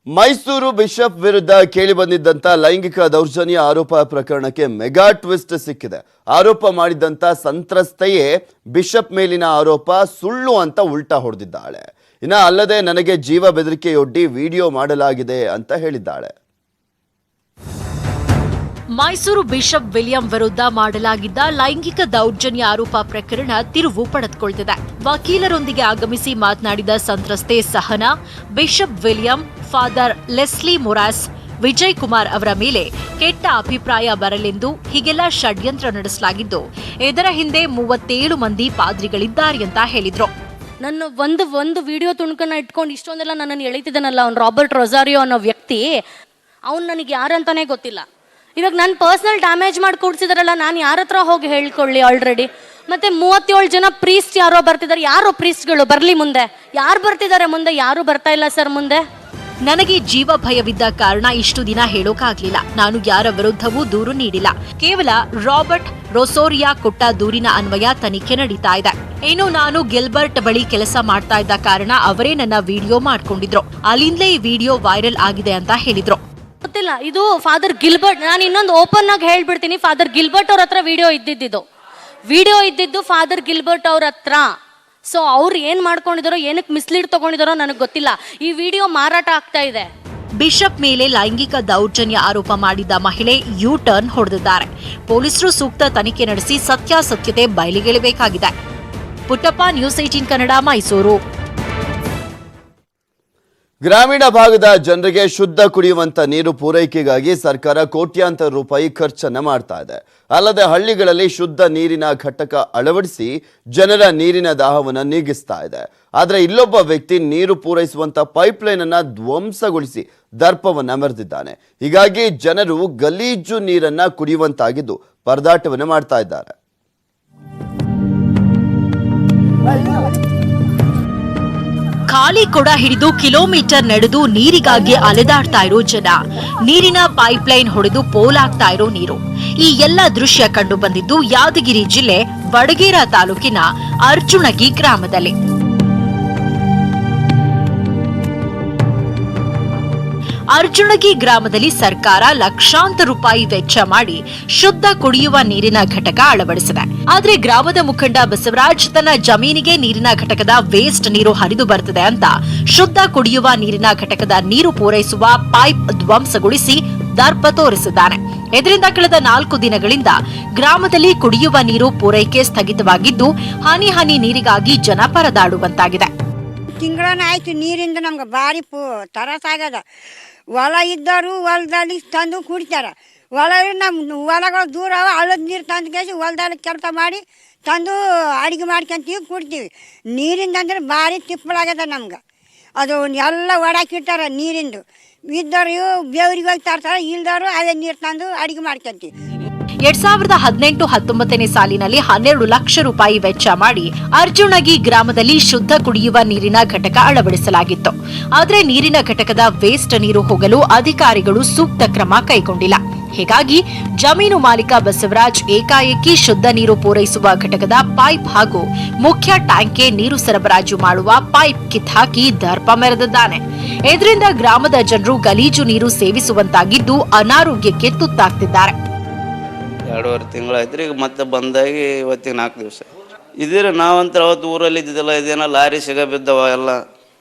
ಮೈಸೂರು ಬಿಷಪ್ ವಿರುದ್ಧ ಕೇಳಿಬಂದಿದ್ದಂಥ ಲೈಂಗಿಕ ದೌರ್ಜನ್ಯ ಆರೋಪ ಪ್ರಕರಣಕ್ಕೆ ಮೆಗಾ ಟ್ವಿಸ್ಟ್ ಸಿಕ್ಕಿದೆ. ಆರೋಪ ಮಾಡಿದಂಥ ಸಂತ್ರಸ್ತೆಯೇ ಬಿಷಪ್ ಮೇಲಿನ ಆರೋಪ ಸುಳ್ಳು ಅಂತ ಉಲ್ಟಾ ಹೊಡೆದಿದ್ದಾಳೆ. ಅಲ್ಲದೆ ನನಗೆ ಜೀವ ಬೆದರಿಕೆಯೊಡ್ಡಿ ವಿಡಿಯೋ ಮಾಡಲಾಗಿದೆ ಅಂತ ಹೇಳಿದ್ದಾಳೆ. ಮೈಸೂರು ಬಿಷಪ್ ವಿಲಿಯಂ ವಿರುದ್ಧ ಮಾಡಲಾಗಿದ್ದ ಲೈಂಗಿಕ ದೌರ್ಜನ್ಯ ಆರೋಪ ಪ್ರಕರಣ ತಿರುವು ಪಡೆದುಕೊಳ್ಳುತ್ತಿದೆ. ವಕೀಲರೊಂದಿಗೆ ಆಗಮಿಸಿ ಮಾತನಾಡಿದ ಸಂತ್ರಸ್ತೆ Sahana, bishop William, father Leslie Moras, Vijay Kumar ಅವರ ಮೇಲೆ ಕೆಟ್ಟ ಅಭಿಪ್ರಾಯ ಬರಲೆಂದು ಹೀಗೆಲ್ಲ ಷಡ್ಯಂತ್ರ ನಡೆಸಲಾಗಿದ್ದು ಇದರ ಹಿಂದೆ 37 ಮಂದಿ ಪಾದ್ರಿಗಳಿದ್ದಾರೆ ಅಂತ ಹೇಳಿದ್ರು. ನನ್ನ ಒಂದು ವಿಡಿಯೋ ತುಣುಕನ್ನ ಇಟ್ಕೊಂಡು ಇಷ್ಟೊಂದೆಲ್ಲ ನನ್ನನ್ನು ಎಳಿತಿದ್ದಾನಲ್ಲ, ಅವ್ನು ರಾಬರ್ಟ್ ರೊಸಾರಿಯೋ ಅನ್ನೋ ವ್ಯಕ್ತಿ, ಅವ್ನು ನನಗೆ ಯಾರಂತಾನೆ ಗೊತ್ತಿಲ್ಲ. ಇವಾಗ ನನ್ನ ಪರ್ಸನಲ್ ಡ್ಯಾಮೇಜ್ ಮಾಡಿ ಕೂಡ್ಸಿದಾರಲ್ಲ, ನಾನು ಯಾರ ಹತ್ರ ಹೋಗಿ ಹೇಳ್ಕೊಳ್ಳಿ ಆಲ್ರೆಡಿ. ಮತ್ತೆ 37 ಜನ ಪ್ರೀಸ್ಟ್ ಯಾರೋ ಬರ್ತಿದ್ದಾರೆ. ಯಾರೋ ಪ್ರೀಸ್ಟ್ಗಳು ಬರಲಿ ಮುಂದೆ. ಯಾರು ಬರ್ತಿದ್ದಾರೆ ಮುಂದೆ? ಯಾರು ಬರ್ತಾ ಇಲ್ಲ ಸರ್ ಮುಂದೆ. ನನಗೆ ಜೀವ ಭಯವಿದ್ದ ಕಾರಣ ಇಷ್ಟು ದಿನ ಹೇಳೋಕಾಗ್ಲಿಲ್ಲ. ನಾನು ಯಾರ ವಿರುದ್ಧವೂ ದೂರು ನೀಡಿಲ್ಲ. ಕೇವಲ ರಾಬರ್ಟ್ ರೊಸೋರಿಯಾ ಕೊಟ್ಟ ದೂರಿನ ಅನ್ವಯ ತನಿಖೆ ನಡೀತಾ ಇದೆ. ಇನ್ನು ನಾನು ಗಿಲ್ಬರ್ಟ್ ಬಳಿ ಕೆಲಸ ಮಾಡ್ತಾ ಇದ್ದ ಕಾರಣ ಅವರೇ ನನ್ನ ವಿಡಿಯೋ ಮಾಡ್ಕೊಂಡಿದ್ರು. ಅಲ್ಲಿಂದಲೇ ಈ ವಿಡಿಯೋ ವೈರಲ್ ಆಗಿದೆ ಅಂತ ಹೇಳಿದ್ರು. ಗೊತ್ತಿಲ್ಲ, ಇದು ಫಾದರ್ ಗಿಲ್ಬರ್ಟ್. ನಾನು ಇನ್ನೊಂದು ಓಪನ್ ಆಗಿ ಹೇಳ್ಬಿಡ್ತೀನಿ, ಫಾದರ್ ಗಿಲ್ಬರ್ಟ್ ಅವ್ರ ಹತ್ರ ವಿಡಿಯೋ ಇದ್ದಿದ್ದು ಫಾದರ್ ಗಿಲ್ಬರ್ಟ್ ಅವ್ರ ಹತ್ರ. ಸೊ ಅವ್ರು ಏನ್ ಮಾಡ್ಕೊಂಡಿದಾರೋ, ಏನಕ್ಕೆ ಮಿಸ್ಲೀಡ್ ತಗೊಂಡಿದಾರೋ ನನಗೆ ಗೊತ್ತಿಲ್ಲ. ಈ ವಿಡಿಯೋ ಮಾರಾಟ ಆಗ್ತಾ ಇದೆ. ಬಿಷಪ್ ಮೇಲೆ ಲೈಂಗಿಕ ದೌರ್ಜನ್ಯ ಆರೋಪ ಮಾಡಿದ್ದ ಮಹಿಳೆ ಯು ಟರ್ನ್ ಹೊಡೆದಿದ್ದಾರೆ. ಪೊಲೀಸರು ಸೂಕ್ತ ತನಿಖೆ ನಡೆಸಿ ಸತ್ಯಾಸತ್ಯತೆ ಬಯಲಿಗೆಳಬೇಕಾಗಿದೆ. ಪುಟ್ಟಪ್ಪ, ನ್ಯೂಸ್ 18 ಕನ್ನಡ, ಮೈಸೂರು. ಗ್ರಾಮೀಣ ಭಾಗದ ಜನರಿಗೆ ಶುದ್ಧ ಕುಡಿಯುವಂತ ನೀರು ಪೂರೈಕೆಗಾಗಿ ಸರ್ಕಾರ ಕೋಟ್ಯಾಂತರ ರೂಪಾಯಿ ಖರ್ಚನ್ನ ಮಾಡ್ತಾ ಇದೆ. ಅಲ್ಲದೆ ಹಳ್ಳಿಗಳಲ್ಲಿ ಶುದ್ಧ ನೀರಿನ ಘಟಕ ಅಳವಡಿಸಿ ಜನರ ನೀರಿನ ದಾಹವನ್ನು ನೀಗಿಸ್ತಾ ಇದೆ. ಆದರೆ ಇಲ್ಲೊಬ್ಬ ವ್ಯಕ್ತಿ ನೀರು ಪೂರೈಸುವಂತ ಪೈಪ್ಲೈನ್ ಅನ್ನ ಧ್ವಂಸಗೊಳಿಸಿ ದರ್ಪವನ್ನ ಮೆರೆದಿದ್ದಾನೆ. ಹೀಗಾಗಿ ಜನರು ಗಲೀಜು ನೀರನ್ನ ಕುಡಿಯುವಂತಾಗಿದ್ದು ಪರದಾಟವನ್ನು ಮಾಡ್ತಾ ಇದ್ದಾರೆ. ಖಾಲಿ ಕೊಡ ಹಿಡಿದು ಕಿಲೋಮೀಟರ್ ನಡೆದು ನೀರಿಗಾಗಿ ಅಲೆದಾಡ್ತಾ ಇರೋ ಜನ, ನೀರಿನ ಪೈಪ್ಲೈನ್ ಹೊಡೆದು ಪೋಲಾಗ್ತಾ ಇರೋ ನೀರು, ಈ ಎಲ್ಲ ದೃಶ್ಯ ಕಂಡು ಬಂದಿದ್ದು ಯಾದಗಿರಿ ಜಿಲ್ಲೆ ವಡಗೇರ ತಾಲೂಕಿನ ಅರ್ಜುಣಗಿ ಗ್ರಾಮದಲ್ಲಿ. ಅರ್ಜುಣಗಿ ಗ್ರಾಮದಲ್ಲಿ ಸರ್ಕಾರ ಲಕ್ಷಾಂತರ ರೂಪಾಯಿ ವೆಚ್ಚ ಮಾಡಿ ಶುದ್ಧ ಕುಡಿಯುವ ನೀರಿನ ಘಟಕ ಅಳವಡಿಸಿದೆ. ಆದ್ರೆ ಗ್ರಾಮದ ಮುಖಂಡ ಬಸವರಾಜ್ ತನ್ನ ಜಮೀನಿಗೆ ನೀರಿನ ಘಟಕದ ವೇಸ್ಟ್ ನೀರು ಹರಿದು ಬರುತ್ತದೆ ಅಂತ ಶುದ್ಧ ಕುಡಿಯುವ ನೀರಿನ ಘಟಕದ ನೀರು ಪೂರೈಸುವ ಪೈಪ್ ಧ್ವಂಸಗೊಳಿಸಿ ದರ್ಪ ತೋರಿಸಿದ್ದಾನೆ. ಇದರಿಂದ ಕಳೆದ 4 ದಿನಗಳಿಂದ ಗ್ರಾಮದಲ್ಲಿ ಕುಡಿಯುವ ನೀರು ಪೂರೈಕೆ ಸ್ಥಗಿತವಾಗಿದ್ದು ಹನಿ ಹನಿ ನೀರಿಗಾಗಿ ಜನ ಪರದಾಡುವಂತಾಗಿದೆ. ತಿಂಗಳನ್ನ ಆಯ್ತು ನೀರಿಂದ ನಮ್ಗೆ ಭಾರಿ ತರಸಾಗದ. ಹೊಲ ಇದ್ದವರು ಹೊಲದಲ್ಲಿ ತಂದು ಕುಡಿತಾರೆ. ನಮ್ಮ ಹೊಲಗಳು ದೂರ ಅವ, ಹಳ್ಳದ ನೀರು ತಂದು ಕೇಸಿ ಹೊಲದಲ್ಲಿ ಕೆಲಸ ಮಾಡಿ ತಂದು ಅಡುಗೆ ಮಾಡ್ಕೊಂತೀವಿ, ಕುಡ್ತೀವಿ. ನೀರಿಂದ ಅಂದ್ರೆ ಭಾರಿ ತಿಪ್ಪಲಾಗ್ಯದ ನಮ್ಗೆ. ಅದು ಎಲ್ಲ ಒಡಾಕಿರ್ತಾರೆ ನೀರಿಂದು. ಇದ್ದವರು ಬೇವ್ರಿಗೆ ಹೋಗಿ ತರ್ತಾರೆ, ಇಲ್ದವರು ಅದೇ ನೀರು ತಂದು ಅಡುಗೆ ಮಾಡ್ಕೊಂತೀವಿ. 2018-19ನೇ ಸಾಲಿನಲ್ಲಿ 12 ಲಕ್ಷ ರೂಪಾಯಿ ವೆಚ್ಚ ಮಾಡಿ ಅರ್ಜುಣಗಿ ಗ್ರಾಮದಲ್ಲಿ ಶುದ್ಧ ಕುಡಿಯುವ ನೀರಿನ ಘಟಕ ಅಳವಡಿಸಲಾಗಿತ್ತು. ಆದರೆ ನೀರಿನ ಘಟಕದ ವೇಸ್ಟ್ ನೀರು ಹೋಗಲು ಅಧಿಕಾರಿಗಳು ಸೂಕ್ತ ಕ್ರಮ ಕೈಗೊಂಡಿಲ್ಲ. ಹೀಗಾಗಿ ಜಮೀನು ಮಾಲೀಕ ಬಸವರಾಜ್ ಏಕಾಏಕಿ ಶುದ್ಧ ನೀರು ಪೂರೈಸುವ ಘಟಕದ ಪೈಪ್ ಹಾಗೂ ಮುಖ್ಯ ಟ್ಯಾಂಕ್ಗೆ ನೀರು ಸರಬರಾಜು ಮಾಡುವ ಪೈಪ್ ಕಿತ್ತಾಕಿ ದರ್ಪ ಮೆರೆದಿದ್ದಾನೆ. ಇದರಿಂದ ಗ್ರಾಮದ ಜನರು ಗಲೀಜು ನೀರು ಸೇವಿಸುವಂತಾಗಿದ್ದು ಅನಾರೋಗ್ಯಕ್ಕೆ ತುತ್ತಾಗ್ತಿದ್ದಾರೆ. 2.5 ತಿಂಗಳಾಯ್ತು ಈಗ ಮತ್ತೆ ಬಂದಾಗಿ ಇವತ್ತಿಗೆ 4 ದಿವಸ ಇದ್ದೀರಿ. ನಾವಂತ ಅವತ್ತು ಊರಲ್ಲಿ ಇದ್ದಿದ್ದಿಲ್ಲ. ಇದೇನೋ ಲಾರಿ ಸಿಗಬಿದ್ದವ, ಎಲ್ಲ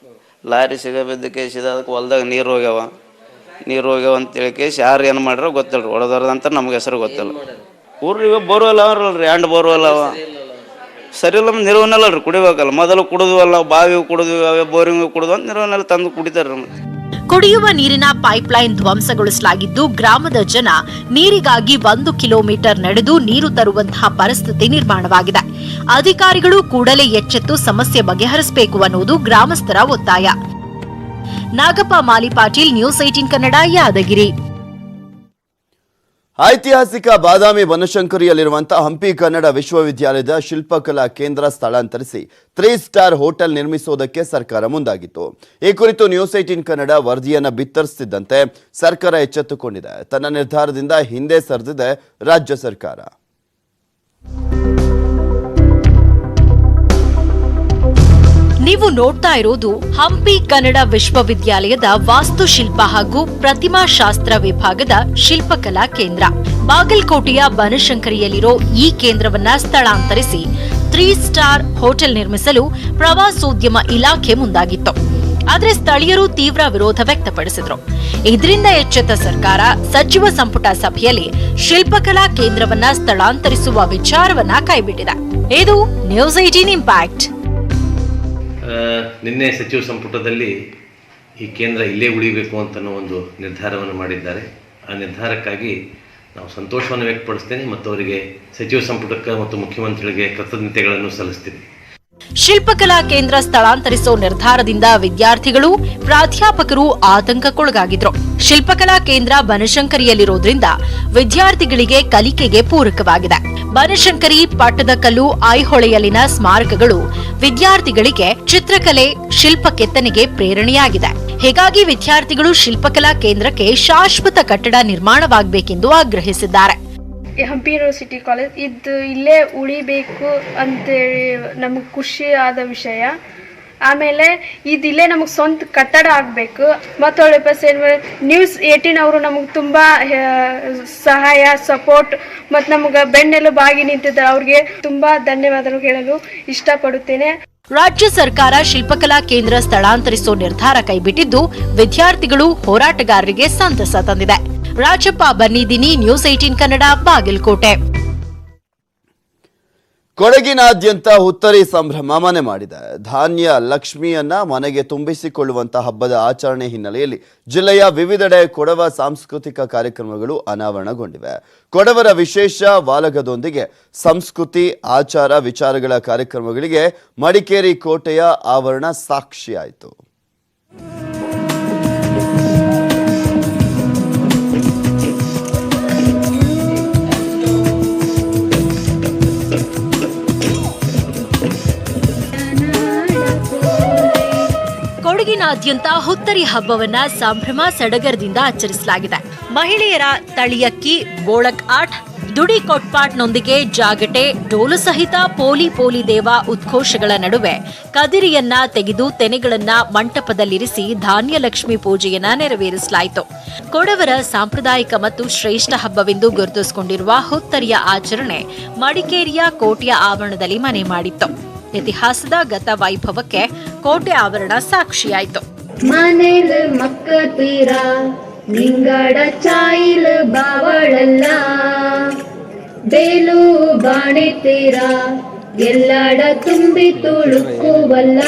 ಲಾರಿ ಸಿಗಬಿದ್ದ ಕೇಸಿದ ಅದಕ್ಕೆ ಹೊಲ್ದಾಗ ನೀರು ಹೋಗ್ಯಾವ ಅಂತೇಳಿ ಕೇಸಿ ಯಾರು ಏನು ಮಾಡ್ಯಾರೋ ಗೊತ್ತಿಲ್ಲ. ಹೊಡೆದಾರ್ದಂತ ನಮ್ಗೆ ಹೆಸರು ಗೊತ್ತಿಲ್ಲ. ಊರಿಗೆ ಬೋರ್ವೆಲ್ ಅವರಲ್ರಿ, 2 ಬೋರ್ವೆಲ್ ಅವ. ಸರಿ ಇಲ್ಲ, ನಿರ್ವಹಣೆಲ್ಲ ಕುಡಿಬೇಕಲ್ಲ. ಮೊದಲು ಕುಡಿದ್ವಲ್ಲ, ಬಾವಿ ಕುಡಿದ್ವಿ, ಅವೇ ಬೋರಿಂಗ್ ಕುಡಿದ್ವು ಅಂತ ನಿರ್ವಹಣೆಲ್ಲ ತಂದು ಕುಡಿತಾರೆ. ಕುಡಿಯುವ ನೀರಿನ ಪೈಪ್ಲೈನ್ ಧ್ವಂಸಗೊಳಿಸಲಾಗಿದ್ದು ಗ್ರಾಮದ ಜನ ನೀರಿಗಾಗಿ 1 ಕಿಲೋಮೀಟರ್ ನಡೆದು ನೀರು ತರುವಂತಹ ಪರಿಸ್ಥಿತಿ ನಿರ್ಮಾಣವಾಗಿದೆ. ಅಧಿಕಾರಿಗಳು ಕೂಡಲೇ ಎಚ್ಚೆತ್ತು ಸಮಸ್ಯೆ ಬಗೆಹರಿಸಬೇಕು ಅನ್ನುವುದು ಗ್ರಾಮಸ್ಥರ ಒತ್ತಾಯ. ನಾಗಪ್ಪ ಮಾಲಿಪಾಟೀಲ್, ನ್ಯೂಸ್ 18 ಕನ್ನಡ, ಯಾದಗಿರಿ. ಐತಿಹಾಸಿಕ ಬಾದಾಮಿ ಬನಶಂಕರಿಯಲ್ಲಿರುವಂತಹ ಹಂಪಿ ಕನ್ನಡ ವಿಶ್ವವಿದ್ಯಾಲಯದ ಶಿಲ್ಪಕಲಾ ಕೇಂದ್ರ ಸ್ಥಳಾಂತರಿಸಿ 3 ಸ್ಟಾರ್ ಹೋಟೆಲ್ ನಿರ್ಮಿಸುವುದಕ್ಕೆ ಸರ್ಕಾರ ಮುಂದಾಗಿತ್ತು. ಈ ಕುರಿತು ನ್ಯೂಸ್ 18 ಕನ್ನಡ ವರದಿಯನ್ನು ಬಿತ್ತರಿಸುತ್ತಿದ್ದಂತೆ ಸರ್ಕಾರ ಎಚ್ಚೆತ್ತುಕೊಂಡಿದೆ. ತನ್ನ ನಿರ್ಧಾರದಿಂದ ಹಿಂದೆ ಸರಿದಿದೆ ರಾಜ್ಯ ಸರ್ಕಾರ. ನೀವು ನೋಡ್ತಾ ಇರೋದು ಹಂಪಿ ಕನ್ನಡ ವಿಶ್ವವಿದ್ಯಾಲಯದ ವಾಸ್ತುಶಿಲ್ಪ ಹಾಗೂ ಪ್ರತಿಮಾ ಶಾಸ್ತ್ರ ವಿಭಾಗದ ಶಿಲ್ಪಕಲಾ ಕೇಂದ್ರ. ಬಾಗಲಕೋಟೆಯ ಬನಶಂಕರಿಯಲ್ಲಿರೋ ಈ ಕೇಂದ್ರವನ್ನ ಸ್ಥಳಾಂತರಿಸಿ 3 ಸ್ಟಾರ್ ಹೋಟೆಲ್ ನಿರ್ಮಿಸಲು ಪ್ರವಾಸೋದ್ಯಮ ಇಲಾಖೆ ಮುಂದಾಗಿತ್ತು. ಆದರೆ ಸ್ಥಳೀಯರು ತೀವ್ರ ವಿರೋಧ ವ್ಯಕ್ತಪಡಿಸಿದ್ರು. ಇದರಿಂದ ಎಚ್ಚೆತ್ತ ಸರ್ಕಾರ ಸಚಿವ ಸಂಪುಟ ಸಭೆಯಲ್ಲಿ ಶಿಲ್ಪಕಲಾ ಕೇಂದ್ರವನ್ನ ಸ್ಥಳಾಂತರಿಸುವ ವಿಚಾರವನ್ನ ಕೈಬಿಟ್ಟಿದೆ. ಇದು ನ್ಯೂಸ್ 18 ಇಂಪ್ಯಾಕ್ಟ್. ನಿನ್ನೆ ಸಚಿವ ಸಂಪುಟದಲ್ಲಿ ಈ ಕೇಂದ್ರ ಇಲ್ಲೇ ಉಳಿಬೇಕು ಅಂತನೋ ಒಂದು ನಿರ್ಧಾರವನ್ನು ಮಾಡಿದ್ದಾರೆ. ಆ ನಿರ್ಧಾರಕ್ಕಾಗಿ ನಾವು ಸಂತೋಷವನ್ನು ವ್ಯಕ್ತಪಡಿಸ್ತೇನೆ ಮತ್ತು ಅವರಿಗೆ ಸಚಿವ ಸಂಪುಟಕ್ಕೆ ಮತ್ತು ಮುಖ್ಯಮಂತ್ರಿಗಳಿಗೆ ಕೃತಜ್ಞತೆಗಳನ್ನು ಸಲ್ಲಿಸ್ತೀನಿ. ಶಿಲ್ಪಕಲಾ ಕೇಂದ್ರ ಸ್ಥಳಾಂತರಿಸೋ ನಿರ್ಧಾರದಿಂದ ವಿದ್ಯಾರ್ಥಿಗಳು, ಪ್ರಾಧ್ಯಾಪಕರು ಆತಂಕಕ್ಕೊಳಗಾಗಿದ್ರು. ಶಿಲ್ಪಕಲಾ ಕೇಂದ್ರ ಬನಶಂಕರಿಯಲ್ಲಿರೋದ್ರಿಂದ ವಿದ್ಯಾರ್ಥಿಗಳಿಗೆ ಕಲಿಕೆಗೆ ಪೂರಕವಾಗಿದೆ. ಬನಶಂಕರಿ, ಪಟ್ಟದಕಲ್ಲು, ಐಹೊಳೆಯಲ್ಲಿನ ಸ್ಮಾರಕಗಳು ವಿದ್ಯಾರ್ಥಿಗಳಿಗೆ ಚಿತ್ರಕಲೆ, ಶಿಲ್ಪ ಕೆತ್ತನೆಗೆ ಪ್ರೇರಣೆಯಾಗಿದೆ. ಹೀಗಾಗಿ ವಿದ್ಯಾರ್ಥಿಗಳು ಶಿಲ್ಪಕಲಾ ಕೇಂದ್ರಕ್ಕೆ ಶಾಶ್ವತ ಕಟ್ಟಡ ನಿರ್ಮಾಣವಾಗಬೇಕೆಂದು ಆಗ್ರಹಿಸಿದ್ದಾರೆ. ಹಂಪಿ ಯೂನಿವರ್ಸಿಟಿ ಕಾಲೇಜ್ ಇದು ಇಲ್ಲೇ ಉಳಿಬೇಕು ಅಂತೇಳಿ ನಮಗೆ ಖುಷಿ ಆದ ವಿಷಯ. ಆಮೇಲೆ ಇದಿಲ್ಲೇ ನಮಗೆ ಸ್ವಂತ ಕಟ್ಟಡ ಆಗಬೇಕು. ಮತ್ತೊಳ್ಳೆ ನ್ಯೂಸ್ 18 ಅವರು ನಮಗೆ ತುಂಬ ಸಹಾಯ, ಸಪೋರ್ಟ್ ಮತ್ತು ನಮಗೆ ಬೆನ್ನೆಲುಬಾಗಿ ನಿಂತಿದ್ದಾರೆ. ಅವ್ರಿಗೆ ತುಂಬ ಧನ್ಯವಾದಗಳು ಹೇಳಲು ಇಷ್ಟಪಡುತ್ತೇನೆ. ರಾಜ್ಯ ಸರ್ಕಾರ ಶಿಲ್ಪಕಲಾ ಕೇಂದ್ರ ಸ್ಥಳಾಂತರಿಸೋ ನಿರ್ಧಾರ ಕೈಬಿಟ್ಟಿದ್ದು ವಿದ್ಯಾರ್ಥಿಗಳು, ಹೋರಾಟಗಾರರಿಗೆ ಸಂತಸ ತಂದಿದೆ. ರಾಜಪ್ಪ ಬನ್ನಿದಿನಿ, ನ್ಯೂಸ್ 18 ಕನ್ನಡ, ಬಾಗಲಕೋಟೆ. ಕೊಡಗಿನಾದ್ಯಂತ ಹುತ್ತರಿ ಸಂಭ್ರಮ ಮನೆ ಮಾಡಿದೆ. ಧಾನ್ಯ ಲಕ್ಷ್ಮಿಯನ್ನ ಮನೆಗೆ ತುಂಬಿಸಿಕೊಳ್ಳುವಂತಹ ಹಬ್ಬದ ಆಚರಣೆ ಹಿನ್ನೆಲೆಯಲ್ಲಿ ಜಿಲ್ಲೆಯ ವಿವಿಧೆಡೆ ಕೊಡವ ಸಾಂಸ್ಕೃತಿಕ ಕಾರ್ಯಕ್ರಮಗಳು ಅನಾವರಣಗೊಂಡಿವೆ. ಕೊಡವರ ವಿಶೇಷ ವಾಲಗದೊಂದಿಗೆ ಸಂಸ್ಕೃತಿ, ಆಚಾರ, ವಿಚಾರಗಳ ಕಾರ್ಯಕ್ರಮಗಳಿಗೆ ಮಡಿಕೇರಿ ಕೋಟೆಯ ಆವರಣ ಸಾಕ್ಷಿಯಾಯಿತು. ಕೊಡಗಿನಾದ್ಯಂತ ಹುತ್ತರಿ ಹಬ್ಬವನ್ನ ಸಂಭ್ರಮ ಸಡಗರದಿಂದ ಆಚರಿಸಲಾಗಿದೆ. ಮಹಿಳೆಯರ ತಳಿಯಕ್ಕಿ, ಬೋಳಕ್ ಆಟ್, ದುಡಿ ಕೊಟ್ಪಾಟ್ನೊಂದಿಗೆ ಜಾಗಟೆ, ಡೋಲು ಸಹಿತ ಪೋಲಿ ಪೋಲಿ ದೇವ ಉದ್ಘೋಷಗಳ ನಡುವೆ ಕದಿರಿಯನ್ನ ತೆಗೆದು ತೆನೆಗಳನ್ನ ಮಂಟಪದಲ್ಲಿರಿಸಿ ಧಾನ್ಯಲಕ್ಷ್ಮಿ ಪೂಜೆಯನ್ನ ನೆರವೇರಿಸಲಾಯಿತು. ಕೊಡವರ ಸಾಂಪ್ರದಾಯಿಕ ಮತ್ತು ಶ್ರೇಷ್ಠ ಹಬ್ಬವೆಂದು ಗುರುತಿಸಿಕೊಂಡಿರುವ ಹುತ್ತರಿಯ ಆಚರಣೆ ಮಡಿಕೇರಿಯ ಕೋಟೆಯ ಆವರಣದಲ್ಲಿ ಮನೆ ಮಾಡಿತ್ತು. ಇತಿಹಾಸದ ಗತ ವೈಭವಕ್ಕೆ ಕೋಟೆ ಆವರಣ ಸಾಕ್ಷಿಯಾಯಿತು. ಮನೇಲಿ ಮಕ್ಕ ತೀರ ನಿಂಗಡ ಚಾಯಿಲ್ ಬಾವಳಲ್ಲ, ಬೇಲು ಬಾಣೆ ತೀರ ಎಲ್ಲಾಡ ತುಂಬಿ ತುಳುಕುವಲ್ಲ.